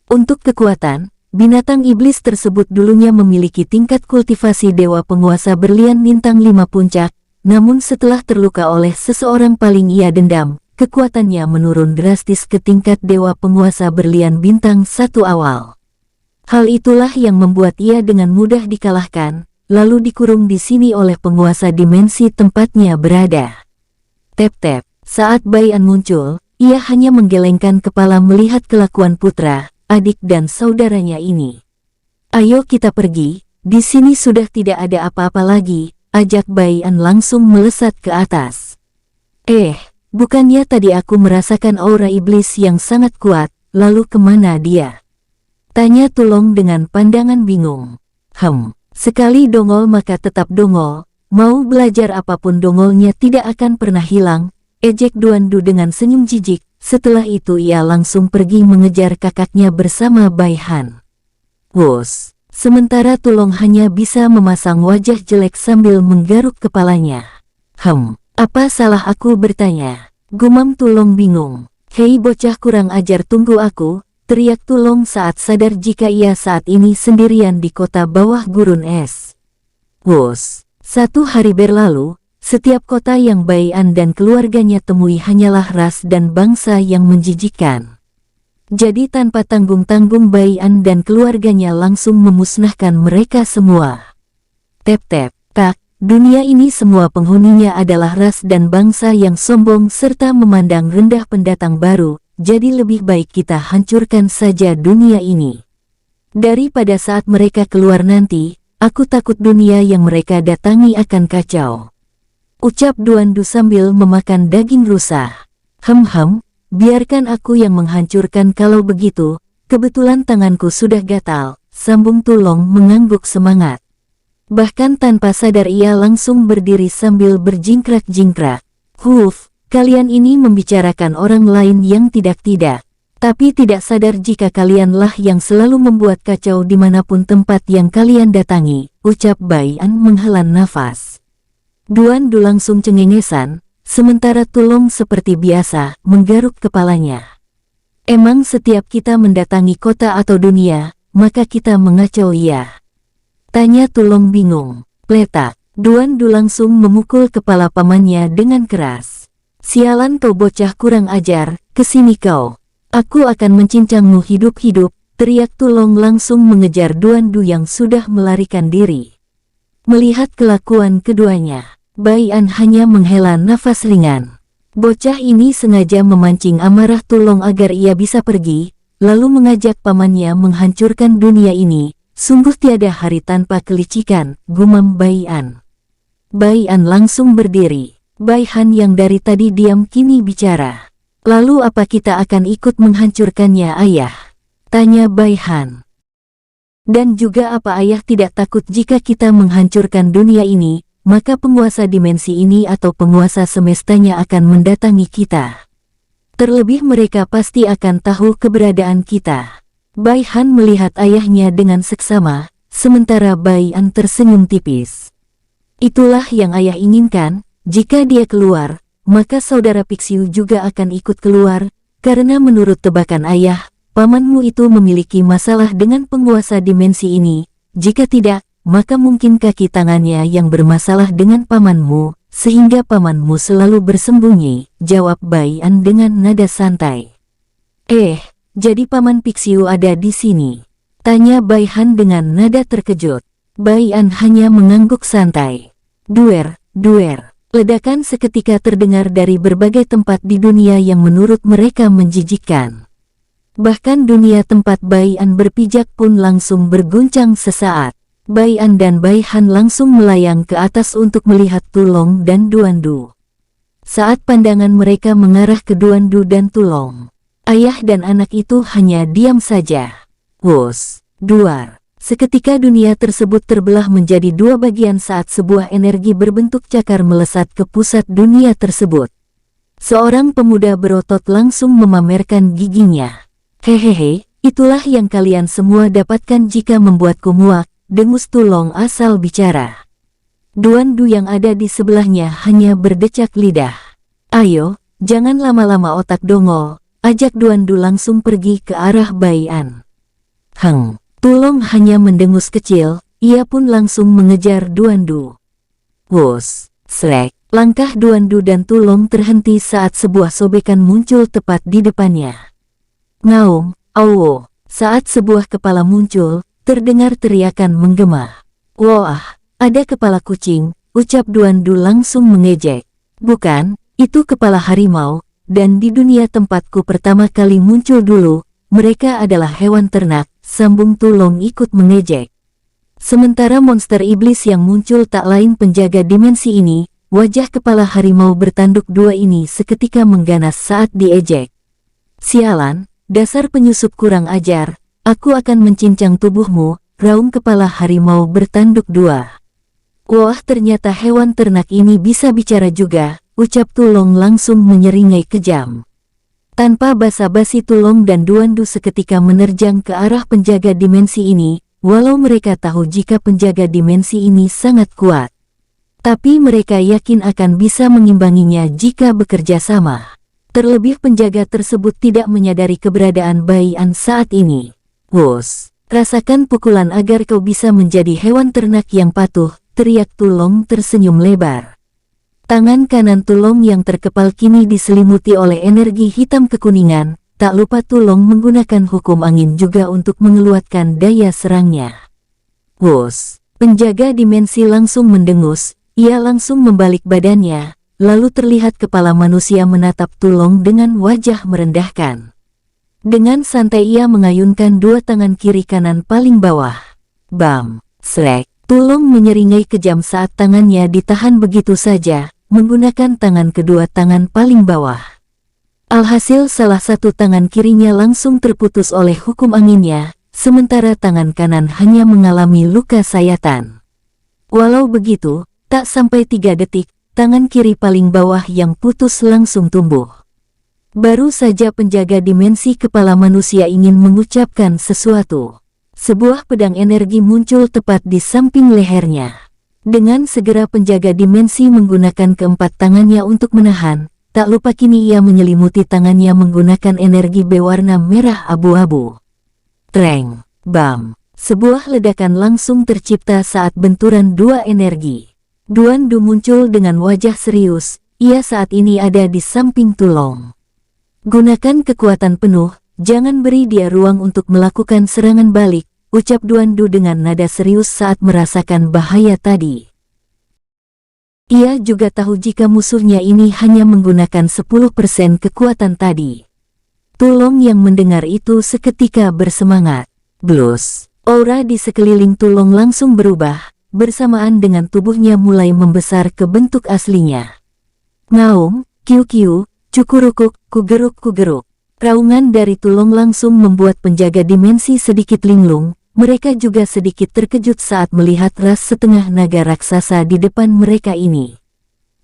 Untuk kekuatan, binatang iblis tersebut dulunya memiliki tingkat kultivasi dewa penguasa berlian bintang 5 puncak, namun setelah terluka oleh seseorang paling ia dendam, kekuatannya menurun drastis ke tingkat dewa penguasa berlian bintang 1 awal. Hal itulah yang membuat ia dengan mudah dikalahkan, lalu dikurung di sini oleh penguasa dimensi tempatnya berada. Tep-tep, saat Bai An muncul, ia hanya menggelengkan kepala melihat kelakuan putra, adik dan saudaranya ini. Ayo kita pergi, di sini sudah tidak ada apa-apa lagi, ajak Bai An langsung melesat ke atas. Bukannya tadi aku merasakan aura iblis yang sangat kuat, lalu kemana dia? Tanya Tulong dengan pandangan bingung. Sekali dongol maka tetap dongol, mau belajar apapun dongolnya tidak akan pernah hilang, ejek Duandu dengan senyum jijik. Setelah itu ia langsung pergi mengejar kakaknya bersama Bai Han. Wus. Sementara Tulong hanya bisa memasang wajah jelek sambil menggaruk kepalanya. Apa salah aku bertanya? Gumam Tulong bingung. Hei bocah kurang ajar, tunggu aku, teriak Tulong saat sadar jika ia saat ini sendirian di kota bawah gurun es. Wus. Satu hari berlalu, setiap kota yang Bai An dan keluarganya temui hanyalah ras dan bangsa yang menjijikkan. Jadi tanpa tanggung-tanggung Bai An dan keluarganya langsung memusnahkan mereka semua. Tep-tep, tak, dunia ini semua penghuninya adalah ras dan bangsa yang sombong serta memandang rendah pendatang baru, jadi lebih baik kita hancurkan saja dunia ini. Daripada saat mereka keluar nanti, aku takut dunia yang mereka datangi akan kacau. Ucap Duandu sambil memakan daging rusa. Biarkan aku yang menghancurkan kalau begitu, kebetulan tanganku sudah gatal, sambung Tulong mengangguk semangat. Bahkan tanpa sadar ia langsung berdiri sambil berjingkrak-jingkrak. Kalian ini membicarakan orang lain yang tidak-tidak. Tapi tidak sadar jika kalianlah yang selalu membuat kacau dimanapun tempat yang kalian datangi, ucap Bai An menghela nafas. Duandu langsung cengengesan, sementara Tulong seperti biasa menggaruk kepalanya. Emang setiap kita mendatangi kota atau dunia, maka kita mengacau ya? Tanya Tulong bingung. Letak, Duandu langsung memukul kepala pamannya dengan keras. Sialan kau bocah kurang ajar, kesini kau. Aku akan mencincangmu hidup-hidup, teriak Tulong langsung mengejar Duandu yang sudah melarikan diri. Melihat kelakuan keduanya, Bai An hanya menghela nafas ringan. Bocah ini sengaja memancing amarah Tulong agar ia bisa pergi, lalu mengajak pamannya menghancurkan dunia ini. Sungguh tiada hari tanpa kelicikan, gumam Bai An. Bai An langsung berdiri. Bai Han yang dari tadi diam kini bicara. Lalu apa kita akan ikut menghancurkannya ayah? Tanya Bai Han. Dan juga apa ayah tidak takut jika kita menghancurkan dunia ini, maka penguasa dimensi ini atau penguasa semestanya akan mendatangi kita. Terlebih mereka pasti akan tahu keberadaan kita. Bai Han melihat ayahnya dengan seksama, sementara Bai An tersenyum tipis. Itulah yang ayah inginkan, jika dia keluar, maka saudara Pixiu juga akan ikut keluar, karena menurut tebakan ayah, pamanmu itu memiliki masalah dengan penguasa dimensi ini. Jika tidak, maka mungkin kaki tangannya yang bermasalah dengan pamanmu, sehingga pamanmu selalu bersembunyi, jawab Bai An dengan nada santai. Jadi paman Pixiu ada di sini? Tanya Bai Han dengan nada terkejut. Bai An hanya mengangguk santai. Duer. Ledakan seketika terdengar dari berbagai tempat di dunia yang menurut mereka menjijikkan. Bahkan dunia tempat Bai An berpijak pun langsung berguncang sesaat. Bai An dan Bai Han langsung melayang ke atas untuk melihat Tulong dan Duandu. Saat pandangan mereka mengarah ke Duandu dan Tulong, ayah dan anak itu hanya diam saja. Duar. Seketika dunia tersebut terbelah menjadi dua bagian saat sebuah energi berbentuk cakar melesat ke pusat dunia tersebut. Seorang pemuda berotot langsung memamerkan giginya. Hehehe, itulah yang kalian semua dapatkan jika membuatku muak, dengus Tulong asal bicara. Duandu yang ada di sebelahnya hanya berdecak lidah. Ayo, jangan lama-lama otak dongol, ajak Duandu langsung pergi ke arah Bai An. Tulong hanya mendengus kecil, ia pun langsung mengejar Duandu. Langkah Duandu dan Tulong terhenti saat sebuah sobekan muncul tepat di depannya. Ngaum, awo, saat sebuah kepala muncul, terdengar teriakan menggema. Wah, ada kepala kucing, ucap Duandu langsung mengejek. Bukan, itu kepala harimau, dan di dunia tempatku pertama kali muncul dulu, mereka adalah hewan ternak. Sambung Tulong ikut mengejek. Sementara monster iblis yang muncul tak lain penjaga dimensi ini, wajah kepala harimau bertanduk dua ini seketika mengganas saat diejek. Sialan, dasar penyusup kurang ajar, aku akan mencincang tubuhmu, raung kepala harimau bertanduk dua. Wah, ternyata hewan ternak ini bisa bicara juga, ucap Tulong langsung menyeringai kejam. Tanpa basa-basi Tulong dan Duandu seketika menerjang ke arah penjaga dimensi ini, walau mereka tahu jika penjaga dimensi ini sangat kuat. Tapi mereka yakin akan bisa mengimbanginya jika bekerja sama. Terlebih penjaga tersebut tidak menyadari keberadaan Bai An saat ini. Rasakan pukulan agar kau bisa menjadi hewan ternak yang patuh, teriak Tulong tersenyum lebar. Tangan kanan Tulong yang terkepal kini diselimuti oleh energi hitam kekuningan, tak lupa Tulong menggunakan hukum angin juga untuk mengeluarkan daya serangnya. Wus, penjaga dimensi langsung mendengus, ia langsung membalik badannya, lalu terlihat kepala manusia menatap Tulong dengan wajah merendahkan. Dengan santai ia mengayunkan dua tangan kiri kanan paling bawah. Bam, srek. Tulong menyeringai kejam saat tangannya ditahan begitu saja, menggunakan tangan kedua tangan paling bawah. Alhasil salah satu tangan kirinya langsung terputus oleh hukum anginnya, sementara tangan kanan hanya mengalami luka sayatan. Walau begitu, tak sampai 3 detik, tangan kiri paling bawah yang putus langsung tumbuh. Baru saja penjaga dimensi kepala manusia ingin mengucapkan sesuatu. Sebuah pedang energi muncul tepat di samping lehernya. Dengan segera penjaga dimensi menggunakan keempat tangannya untuk menahan, tak lupa kini ia menyelimuti tangannya menggunakan energi berwarna merah abu-abu. Treng, bam, sebuah ledakan langsung tercipta saat benturan dua energi. Duan Du muncul dengan wajah serius, ia saat ini ada di samping Tulong. Gunakan kekuatan penuh. Jangan beri dia ruang untuk melakukan serangan balik, ucap Duan Du dengan nada serius saat merasakan bahaya tadi. Ia juga tahu jika musuhnya ini hanya menggunakan 10% kekuatan tadi. Tulong yang mendengar itu seketika bersemangat. Blus, aura di sekeliling Tulong langsung berubah, bersamaan dengan tubuhnya mulai membesar ke bentuk aslinya. Ngaum, kiu-kiu, cukurukuk, kugeruk-kugeruk. Raungan dari Tulong langsung membuat penjaga dimensi sedikit linglung, mereka juga sedikit terkejut saat melihat ras setengah naga raksasa di depan mereka ini.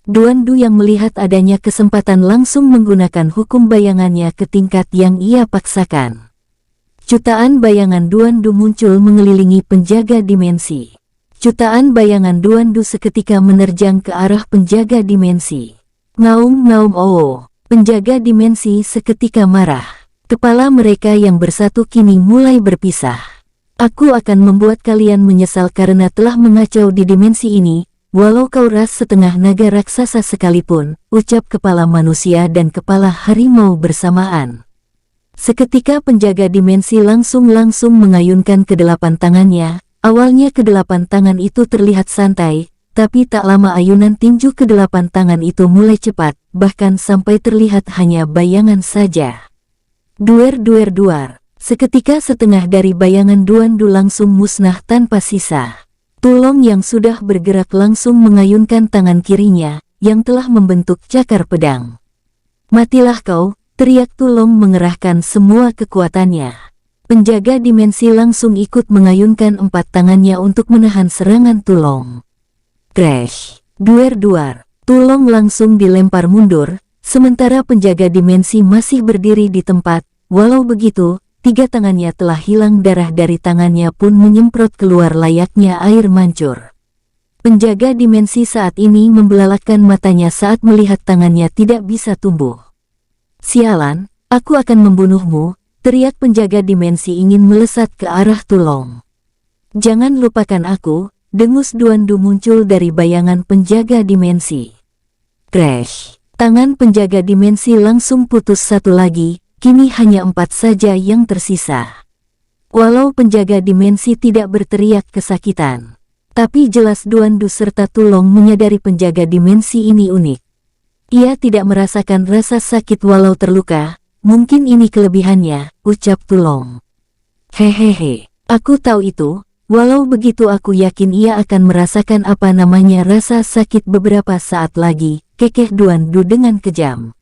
Duan Du yang melihat adanya kesempatan langsung menggunakan hukum bayangannya ke tingkat yang ia paksakan. Jutaan bayangan Duan Du muncul mengelilingi penjaga dimensi. Jutaan bayangan Duan Du seketika menerjang ke arah penjaga dimensi. Ngaum-ngaum oh. Penjaga dimensi seketika marah. Kepala mereka yang bersatu kini mulai berpisah. Aku akan membuat kalian menyesal karena telah mengacau di dimensi ini, walau kau ras setengah naga raksasa sekalipun, ucap kepala manusia dan kepala harimau bersamaan. Seketika penjaga dimensi langsung mengayunkan kedelapan tangannya. Awalnya kedelapan tangan itu terlihat santai, tapi tak lama ayunan tinju kedelapan tangan itu mulai cepat, bahkan sampai terlihat hanya bayangan saja. Duer-duer-duar. Seketika setengah dari bayangan Duan Du langsung musnah tanpa sisa. Tulong yang sudah bergerak langsung mengayunkan tangan kirinya, yang telah membentuk cakar pedang. Matilah kau, teriak Tulong mengerahkan semua kekuatannya. Penjaga dimensi langsung ikut mengayunkan 4 tangannya untuk menahan serangan Tulong. Crash, duer-duar, Tulong langsung dilempar mundur, sementara penjaga dimensi masih berdiri di tempat. Walau begitu, 3 tangannya telah hilang, darah dari tangannya pun menyemprot keluar layaknya air mancur. Penjaga dimensi saat ini membelalakkan matanya saat melihat tangannya tidak bisa tumbuh. Sialan, aku akan membunuhmu, teriak penjaga dimensi ingin melesat ke arah Tulong. Jangan lupakan aku. Dengus Duan Du muncul dari bayangan penjaga dimensi. Crash! Tangan penjaga dimensi langsung putus satu lagi, kini hanya 4 saja yang tersisa. Walau penjaga dimensi tidak berteriak kesakitan, tapi jelas Duan Du serta Tulong menyadari penjaga dimensi ini unik. Ia tidak merasakan rasa sakit walau terluka, mungkin ini kelebihannya, ucap Tulong. Hehehe, aku tahu itu. Walau begitu aku yakin ia akan merasakan apa namanya rasa sakit beberapa saat lagi, kekeh Duan Du dengan kejam.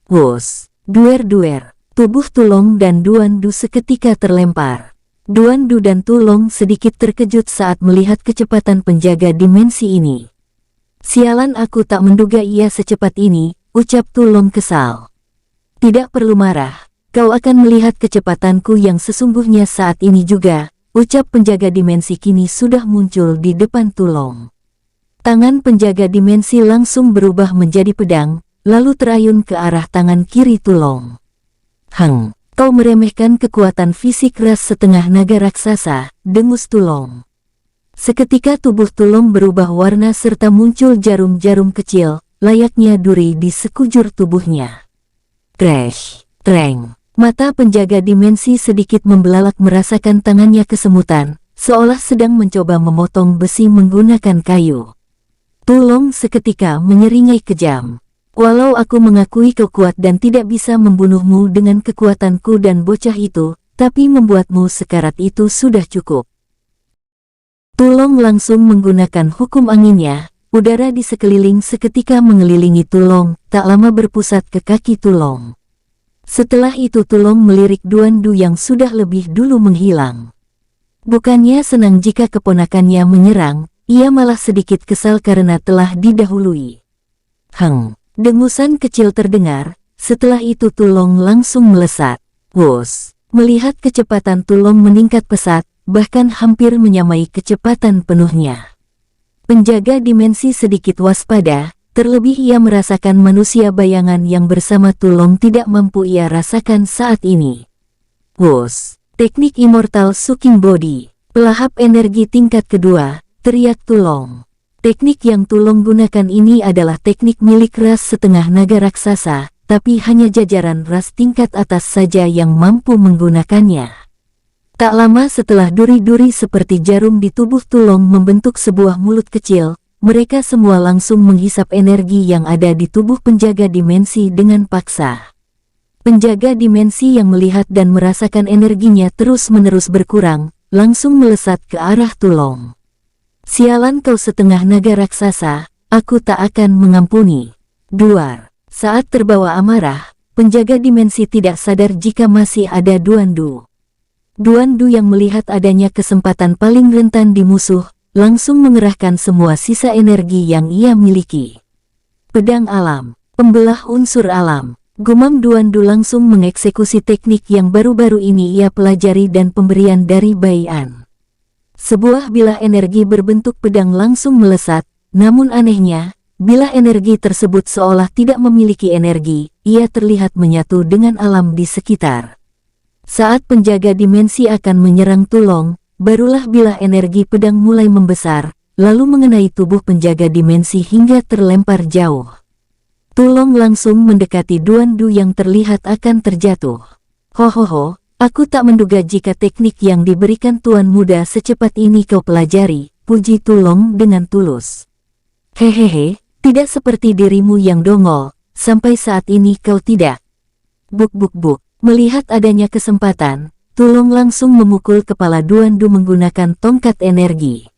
Wus, duer-duer, tubuh Tulong dan Duan Du seketika terlempar. Duan Du dan Tulong sedikit terkejut saat melihat kecepatan penjaga dimensi ini. Sialan, aku tak menduga ia secepat ini, ucap Tulong kesal. Tidak perlu marah, kau akan melihat kecepatanku yang sesungguhnya saat ini juga. Ucap penjaga dimensi kini sudah muncul di depan Tulong. Tangan penjaga dimensi langsung berubah menjadi pedang, lalu terayun ke arah tangan kiri Tulong. Kau meremehkan kekuatan fisik ras setengah naga raksasa, dengus Tulong. Seketika tubuh Tulong berubah warna serta muncul jarum-jarum kecil, layaknya duri di sekujur tubuhnya. Crash, treng. Mata penjaga dimensi sedikit membelalak merasakan tangannya kesemutan, seolah sedang mencoba memotong besi menggunakan kayu. Tulong seketika menyeringai kejam. Walau aku mengakui kau kuat dan tidak bisa membunuhmu dengan kekuatanku dan bocah itu, tapi membuatmu sekarat itu sudah cukup. Tulong langsung menggunakan hukum anginnya, udara di sekeliling seketika mengelilingi Tulong, tak lama berpusat ke kaki Tulong. Setelah itu Tulong melirik Duandu yang sudah lebih dulu menghilang. Bukannya senang jika keponakannya menyerang, ia malah sedikit kesal karena telah didahului. Dengusan kecil terdengar, setelah itu Tulong langsung melesat. Wus, melihat kecepatan Tulong meningkat pesat, bahkan hampir menyamai kecepatan penuhnya. Penjaga dimensi sedikit waspada, terlebih ia merasakan manusia bayangan yang bersama Tulong tidak mampu ia rasakan saat ini. Wus, teknik Immortal Sucking Body, pelahap energi tingkat kedua, teriak Tulong. Teknik yang Tulong gunakan ini adalah teknik milik ras setengah naga raksasa, tapi hanya jajaran ras tingkat atas saja yang mampu menggunakannya. Tak lama setelah duri-duri seperti jarum di tubuh Tulong membentuk sebuah mulut kecil, mereka semua langsung menghisap energi yang ada di tubuh penjaga dimensi dengan paksa. Penjaga dimensi yang melihat dan merasakan energinya terus-menerus berkurang, langsung melesat ke arah Tulong. Sialan kau setengah naga raksasa, aku tak akan mengampuni. Duar. Saat terbawa amarah, penjaga dimensi tidak sadar jika masih ada Duandu. Duandu yang melihat adanya kesempatan paling rentan di musuh, langsung mengerahkan semua sisa energi yang ia miliki. Pedang alam, pembelah unsur alam. Gumam Duandu langsung mengeksekusi teknik yang baru-baru ini ia pelajari dan pemberian dari Baian. Sebuah bilah energi berbentuk pedang langsung melesat, namun anehnya, bilah energi tersebut seolah tidak memiliki energi, ia terlihat menyatu dengan alam di sekitar. Saat penjaga dimensi akan menyerang Tulong, barulah bilah energi pedang mulai membesar, lalu mengenai tubuh penjaga dimensi hingga terlempar jauh. Tulong langsung mendekati Duandu yang terlihat akan terjatuh. Hohoho. Aku tak menduga jika teknik yang diberikan Tuan Muda secepat ini kau pelajari, puji Tulong dengan tulus. Hehehe, tidak seperti dirimu yang dongol, sampai saat ini kau tidak. Buk. Melihat adanya kesempatan, Tulong langsung memukul kepala Duandu menggunakan tongkat energi.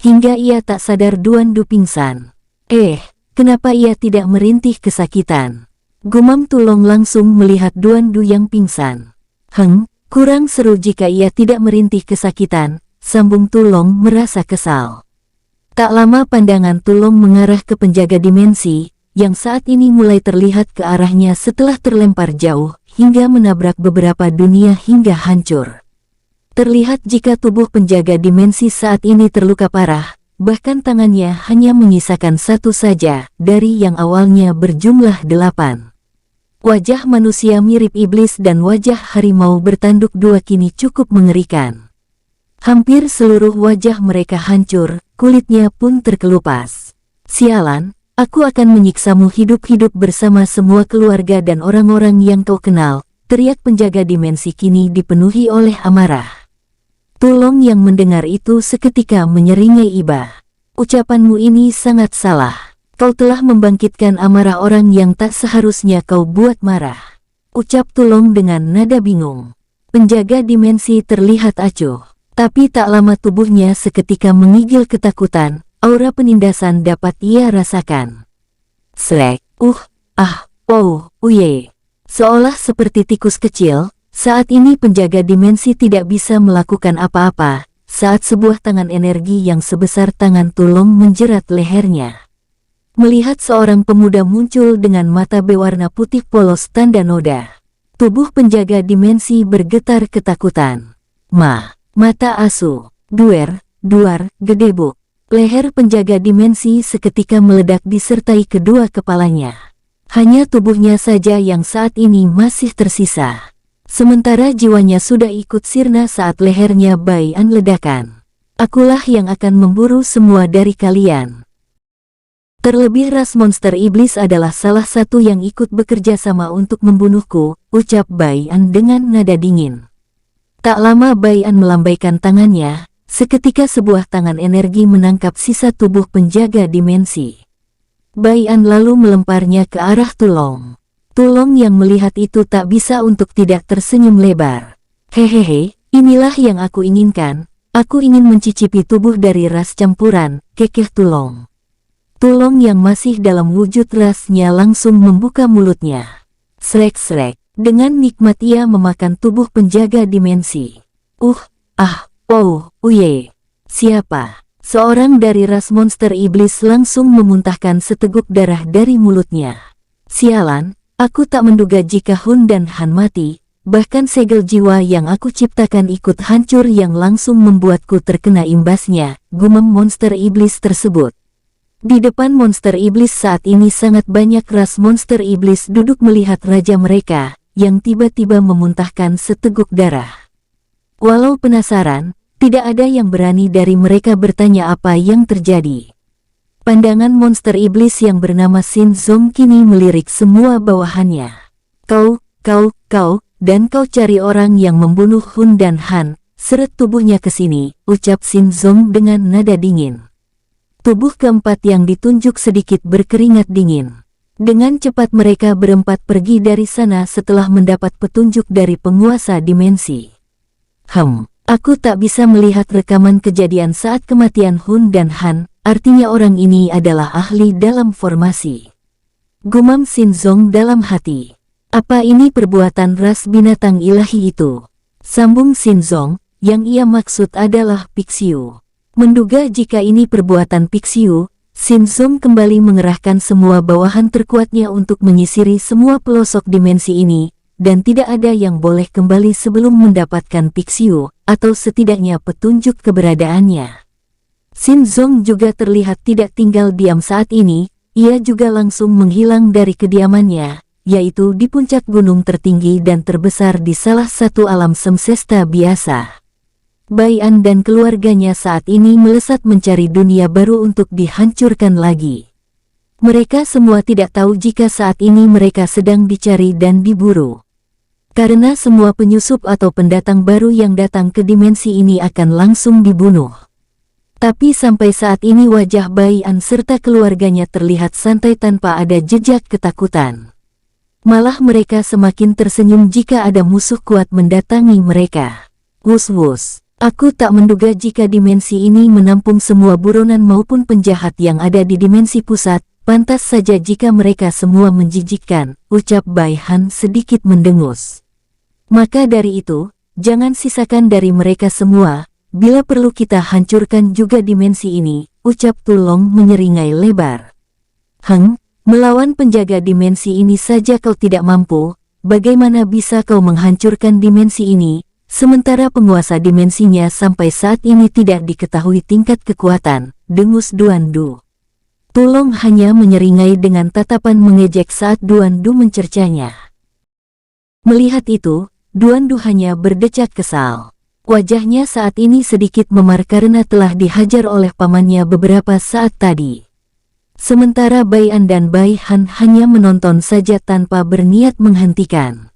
Hingga ia tak sadar Duandu pingsan. Kenapa ia tidak merintih kesakitan? Gumam Tulong langsung melihat Duandu yang pingsan. Kurang seru jika ia tidak merintih kesakitan, sambung Tulong merasa kesal. Tak lama pandangan Tulong mengarah ke penjaga dimensi, yang saat ini mulai terlihat ke arahnya setelah terlempar jauh, hingga menabrak beberapa dunia hingga hancur. Terlihat jika tubuh penjaga dimensi saat ini terluka parah, bahkan tangannya hanya menyisakan satu saja, dari yang awalnya berjumlah 8. Wajah manusia mirip iblis dan wajah harimau bertanduk dua kini cukup mengerikan. Hampir seluruh wajah mereka hancur, kulitnya pun terkelupas. Sialan, aku akan menyiksamu hidup-hidup bersama semua keluarga dan orang-orang yang kau kenal, teriak penjaga dimensi kini dipenuhi oleh amarah. Tulong yang mendengar itu seketika menyeringai iba. Ucapanmu ini sangat salah. Kau telah membangkitkan amarah orang yang tak seharusnya kau buat marah. Ucap Tulong dengan nada bingung. Penjaga dimensi terlihat acuh. Tapi tak lama tubuhnya seketika mengigil ketakutan, aura penindasan dapat ia rasakan. Slek, uye. Seolah seperti tikus kecil, saat ini penjaga dimensi tidak bisa melakukan apa-apa, saat sebuah tangan energi yang sebesar tangan Tulong menjerat lehernya. Melihat seorang pemuda muncul dengan mata berwarna putih polos tanda noda. Tubuh penjaga dimensi bergetar ketakutan. Mata asu. Duar, gedebuk. Leher penjaga dimensi seketika meledak disertai kedua kepalanya. Hanya tubuhnya saja yang saat ini masih tersisa. Sementara jiwanya sudah ikut sirna saat lehernya Baian ledakan. Akulah yang akan memburu semua dari kalian. Terlebih ras monster iblis adalah salah satu yang ikut bekerja sama untuk membunuhku, ucap Bai An dengan nada dingin. Tak lama Bai An melambaikan tangannya, seketika sebuah tangan energi menangkap sisa tubuh penjaga dimensi. Bai An lalu melemparnya ke arah Tulong. Tulong yang melihat itu tak bisa untuk tidak tersenyum lebar. Hehehe, inilah yang aku inginkan, aku ingin mencicipi tubuh dari ras campuran, kekeh Tulong. Tulong yang masih dalam wujud rasnya langsung membuka mulutnya. Srek-srek, dengan nikmat ia memakan tubuh penjaga dimensi. Uye. Siapa? Seorang dari ras monster iblis langsung memuntahkan seteguk darah dari mulutnya. Sialan, aku tak menduga jika Hun dan Han mati, bahkan segel jiwa yang aku ciptakan ikut hancur yang langsung membuatku terkena imbasnya, gumam monster iblis tersebut. Di depan monster iblis saat ini sangat banyak ras monster iblis duduk melihat raja mereka, yang tiba-tiba memuntahkan seteguk darah. Walau penasaran, tidak ada yang berani dari mereka bertanya apa yang terjadi. Pandangan monster iblis yang bernama Sin Zong kini melirik semua bawahannya. Kau, dan kau cari orang yang membunuh Hun dan Han, seret tubuhnya ke sini, ucap Sin Zong dengan nada dingin. Tubuh keempat yang ditunjuk sedikit berkeringat dingin. Dengan cepat mereka berempat pergi dari sana setelah mendapat petunjuk dari penguasa dimensi. Aku tak bisa melihat rekaman kejadian saat kematian Hun dan Han, artinya orang ini adalah ahli dalam formasi. Gumam Sin Zong dalam hati. Apa ini perbuatan ras binatang ilahi itu? Sambung Sin Zong, yang ia maksud adalah Pixiu. Menduga jika ini perbuatan Pixiu, Sin Zong kembali mengerahkan semua bawahan terkuatnya untuk menyisiri semua pelosok dimensi ini, dan tidak ada yang boleh kembali sebelum mendapatkan Pixiu, atau setidaknya petunjuk keberadaannya. Sin Zong juga terlihat tidak tinggal diam saat ini, ia juga langsung menghilang dari kediamannya, yaitu di puncak gunung tertinggi dan terbesar di salah satu alam semesta biasa. Bai An dan keluarganya saat ini melesat mencari dunia baru untuk dihancurkan lagi. Mereka semua tidak tahu jika saat ini mereka sedang dicari dan diburu. Karena semua penyusup atau pendatang baru yang datang ke dimensi ini akan langsung dibunuh. Tapi sampai saat ini wajah Bai An serta keluarganya terlihat santai tanpa ada jejak ketakutan. Malah mereka semakin tersenyum jika ada musuh kuat mendatangi mereka. Wus-wus. Aku tak menduga jika dimensi ini menampung semua buronan maupun penjahat yang ada di dimensi pusat, pantas saja jika mereka semua menjijikkan, ucap Bai Han sedikit mendengus. Maka dari itu, jangan sisakan dari mereka semua, bila perlu kita hancurkan juga dimensi ini, ucap Tulong menyeringai lebar. Melawan penjaga dimensi ini saja kau tidak mampu, bagaimana bisa kau menghancurkan dimensi ini? Sementara penguasa dimensinya sampai saat ini tidak diketahui tingkat kekuatan, dengus Duan Du. Tulong hanya menyeringai dengan tatapan mengejek saat Duan Du mencercanya. Melihat itu, Duan Du hanya berdecak kesal. Wajahnya saat ini sedikit memar karena telah dihajar oleh pamannya beberapa saat tadi. Sementara Bai An dan Bai Han hanya menonton saja tanpa berniat menghentikan.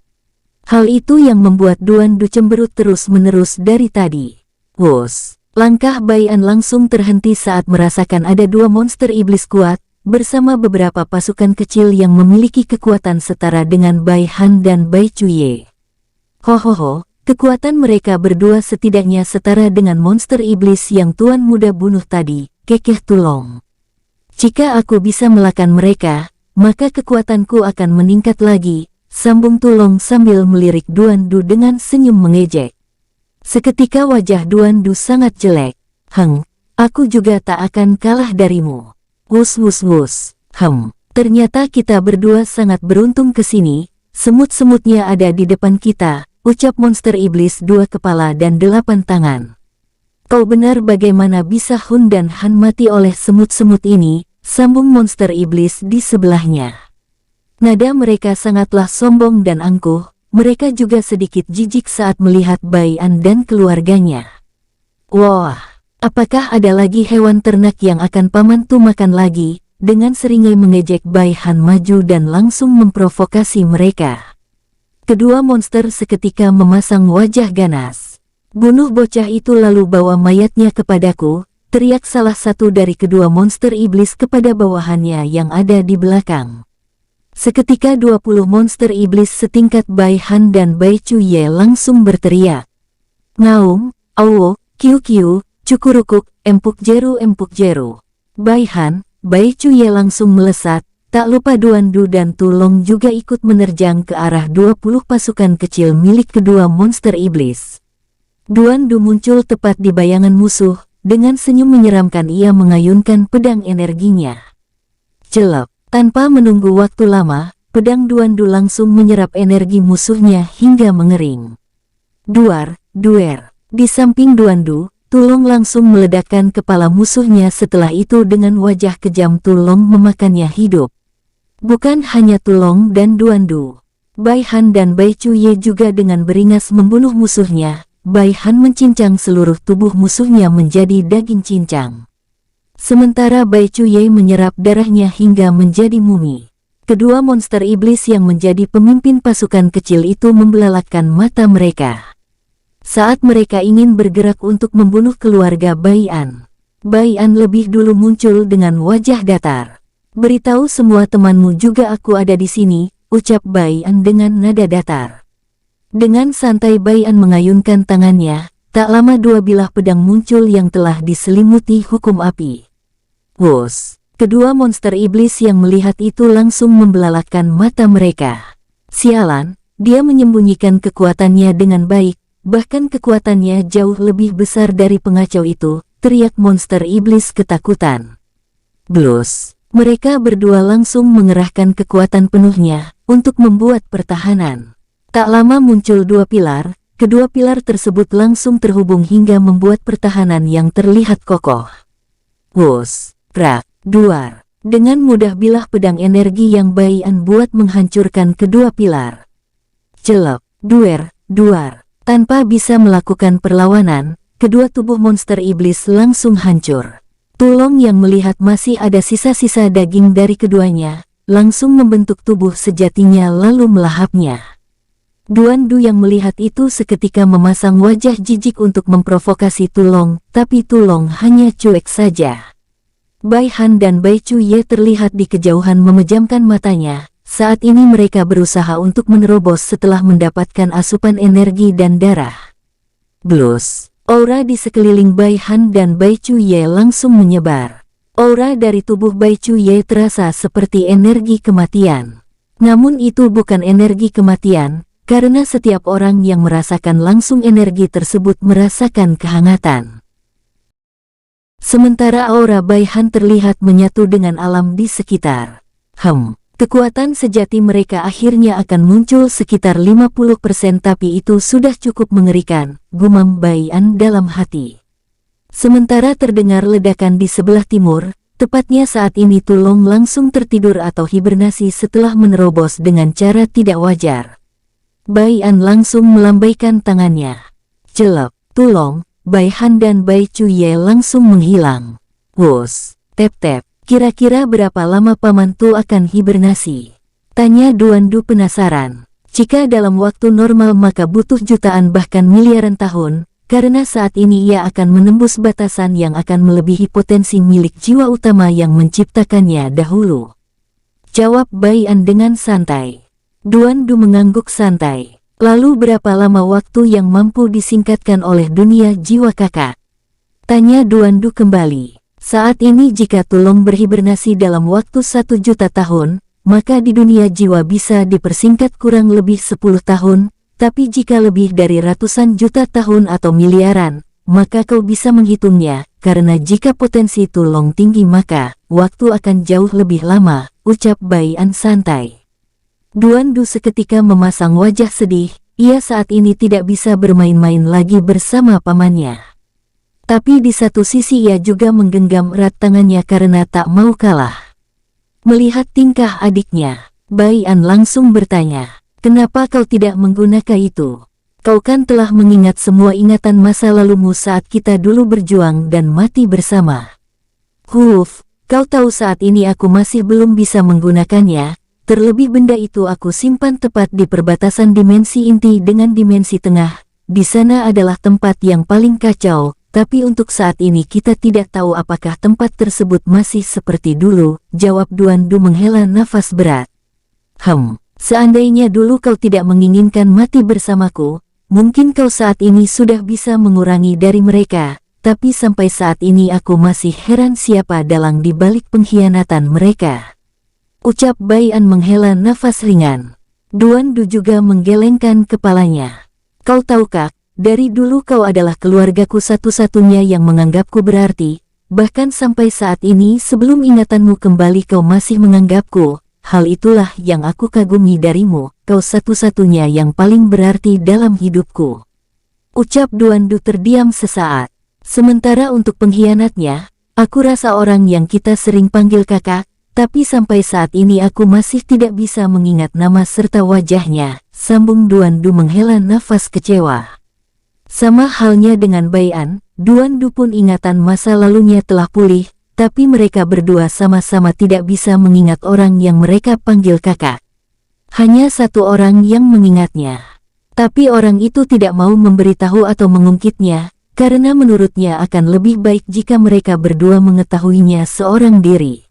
Hal itu yang membuat Duan Du cemberut terus-menerus dari tadi. Wus, langkah Bai An langsung terhenti saat merasakan ada dua monster iblis kuat, bersama beberapa pasukan kecil yang memiliki kekuatan setara dengan Bai Han dan Bai Cuye. Kekuatan mereka berdua setidaknya setara dengan monster iblis yang Tuan Muda bunuh tadi, kekeh Tulong. Jika aku bisa melawan mereka, maka kekuatanku akan meningkat lagi, sambung Tulong sambil melirik Duan Du dengan senyum mengejek. Seketika wajah Duan Du sangat jelek. Aku juga tak akan kalah darimu. Wus. Ternyata kita berdua sangat beruntung ke sini, semut-semutnya ada di depan kita, ucap monster iblis dua kepala dan 8 tangan. Kau benar, bagaimana bisa Hun dan Han mati oleh semut-semut ini, sambung monster iblis di sebelahnya. Nada mereka sangatlah sombong dan angkuh, mereka juga sedikit jijik saat melihat Bai An dan keluarganya. Wah, Apakah ada lagi hewan ternak yang akan Paman Tu makan lagi? Dengan seringai mengejek, Bai Han maju dan langsung memprovokasi mereka. Kedua monster seketika memasang wajah ganas. Bunuh bocah itu lalu bawa mayatnya kepadaku, teriak salah satu dari kedua monster iblis kepada bawahannya yang ada di belakang. Seketika 20 monster iblis setingkat Bai Han dan Bai Chuye langsung berteriak. Ngaung, awo, kiu kiu, cukurukuk, empuk jeru. Bai Han, Bai Chuye langsung melesat, tak lupa Duan Du dan Tu Long juga ikut menerjang ke arah 20 pasukan kecil milik kedua monster iblis. Duan Du muncul tepat di bayangan musuh, dengan senyum menyeramkan ia mengayunkan pedang energinya. Celep, tanpa menunggu waktu lama, pedang Duan Du langsung menyerap energi musuhnya hingga mengering. Duar, di samping Duan Du, Tu Long langsung meledakkan kepala musuhnya, setelah itu dengan wajah kejam Tu Long memakannya hidup. Bukan hanya Tu Long dan Duan Du, Bai Han dan Bai Chuye juga dengan beringas membunuh musuhnya. Bai Han mencincang seluruh tubuh musuhnya menjadi daging cincang. Sementara Bai Chuye menyerap darahnya hingga menjadi mumi. Kedua monster iblis yang menjadi pemimpin pasukan kecil itu membelalakkan mata mereka. Saat mereka ingin bergerak untuk membunuh keluarga Bai An, Bai An lebih dulu muncul dengan wajah datar. Beritahu semua temanmu juga aku ada di sini, ucap Bai An dengan nada datar. Dengan santai Bai An mengayunkan tangannya, tak lama dua bilah pedang muncul yang telah diselimuti hukum api. Wus! Kedua monster iblis yang melihat itu langsung membelalakkan mata mereka. Sialan, dia menyembunyikan kekuatannya dengan baik. Bahkan kekuatannya jauh lebih besar dari pengacau itu, teriak monster iblis ketakutan. Blus, mereka berdua langsung mengerahkan kekuatan penuhnya untuk membuat pertahanan. Tak lama muncul dua pilar, kedua pilar tersebut langsung terhubung hingga membuat pertahanan yang terlihat kokoh. Wus, prak, duar. Dengan mudah bilah pedang energi yang Bai An buat menghancurkan kedua pilar. Celep, duar. Tanpa bisa melakukan perlawanan, kedua tubuh monster iblis langsung hancur. Tu Long yang melihat masih ada sisa-sisa daging dari keduanya, langsung membentuk tubuh sejatinya lalu melahapnya. Duan Du yang melihat itu seketika memasang wajah jijik untuk memprovokasi Tu Long, tapi Tu Long hanya cuek saja. Bai Han dan Bai Chuye terlihat di kejauhan memejamkan matanya. Saat ini mereka berusaha untuk menerobos setelah mendapatkan asupan energi dan darah. Blus, aura di sekeliling Bai Han dan Bai Chuye langsung menyebar. Aura dari tubuh Bai Chuye terasa seperti energi kematian. Namun itu bukan energi kematian, karena setiap orang yang merasakan langsung energi tersebut merasakan kehangatan. Sementara aura Bai Han terlihat menyatu dengan alam di sekitar. Kekuatan sejati mereka akhirnya akan muncul sekitar 50%, tapi itu sudah cukup mengerikan, gumam Bai An dalam hati. Sementara terdengar ledakan di sebelah timur, tepatnya saat ini Tu Long langsung tertidur atau hibernasi setelah menerobos dengan cara tidak wajar. Bai An langsung melambaikan tangannya. Celep, Tu Long, Bai Han dan Bai Chuye langsung menghilang. Wus, tep-tep. Kira-kira berapa lama Paman Tu akan hibernasi? Tanya Duan Du penasaran. Jika dalam waktu normal maka butuh jutaan bahkan miliaran tahun, karena saat ini ia akan menembus batasan yang akan melebihi potensi milik jiwa utama yang menciptakannya dahulu. Jawab Bai An dengan santai. Duan Du mengangguk santai. Lalu berapa lama waktu yang mampu disingkatkan oleh dunia jiwa kakak? Tanya Duan Du kembali. Saat ini jika Tu Long berhibernasi dalam waktu 1 juta tahun, maka di dunia jiwa bisa dipersingkat kurang lebih 10 tahun, tapi jika lebih dari ratusan juta tahun atau miliaran, maka kau bisa menghitungnya, karena jika potensi Tu Long tinggi maka waktu akan jauh lebih lama, ucap Bai An santai. Duan Du seketika memasang wajah sedih, ia saat ini tidak bisa bermain-main lagi bersama pamannya. Tapi di satu sisi ia juga menggenggam erat tangannya karena tak mau kalah. Melihat tingkah adiknya, Bai An langsung bertanya, kenapa kau tidak menggunakan itu? Kau kan telah mengingat semua ingatan masa lalumu saat kita dulu berjuang dan mati bersama. Huf, kau tahu saat ini aku masih belum bisa menggunakannya, terlebih benda itu aku simpan tepat di perbatasan dimensi inti dengan dimensi tengah. Di sana adalah tempat yang paling kacau, tapi untuk saat ini kita tidak tahu apakah tempat tersebut masih seperti dulu, jawab Duan Du menghela nafas berat. Seandainya dulu kau tidak menginginkan mati bersamaku, mungkin kau saat ini sudah bisa mengurangi dari mereka, tapi sampai saat ini aku masih heran siapa dalang di balik pengkhianatan mereka. Ucap Bai An menghela nafas ringan. Duan Du juga menggelengkan kepalanya. Kau tahukah, dari dulu kau adalah keluargaku satu-satunya yang menganggapku berarti, bahkan sampai saat ini sebelum ingatanmu kembali kau masih menganggapku. Hal itulah yang aku kagumi darimu, kau satu-satunya yang paling berarti dalam hidupku. Ucap Duan Du terdiam sesaat. Sementara untuk pengkhianatnya, aku rasa orang yang kita sering panggil kakak, tapi sampai saat ini aku masih tidak bisa mengingat nama serta wajahnya, sambung Duan Du menghela nafas kecewa. Sama halnya dengan Bai An, Duan Du pun ingatan masa lalunya telah pulih, tapi mereka berdua sama-sama tidak bisa mengingat orang yang mereka panggil kakak. Hanya satu orang yang mengingatnya. Tapi orang itu tidak mau memberitahu atau mengungkitnya, karena menurutnya akan lebih baik jika mereka berdua mengetahuinya seorang diri.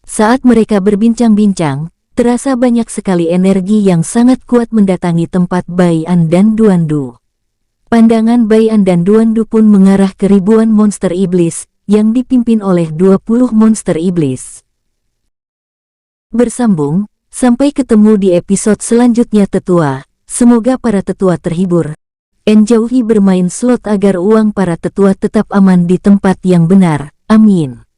Saat mereka berbincang-bincang, terasa banyak sekali energi yang sangat kuat mendatangi tempat Bai An dan Duan Du. Pandangan Bai An dan Duan Du pun mengarah ke ribuan monster iblis, yang dipimpin oleh 20 monster iblis. Bersambung, sampai ketemu di episode selanjutnya tetua. Semoga para tetua terhibur. Jauhi bermain slot agar uang para tetua tetap aman di tempat yang benar. Amin.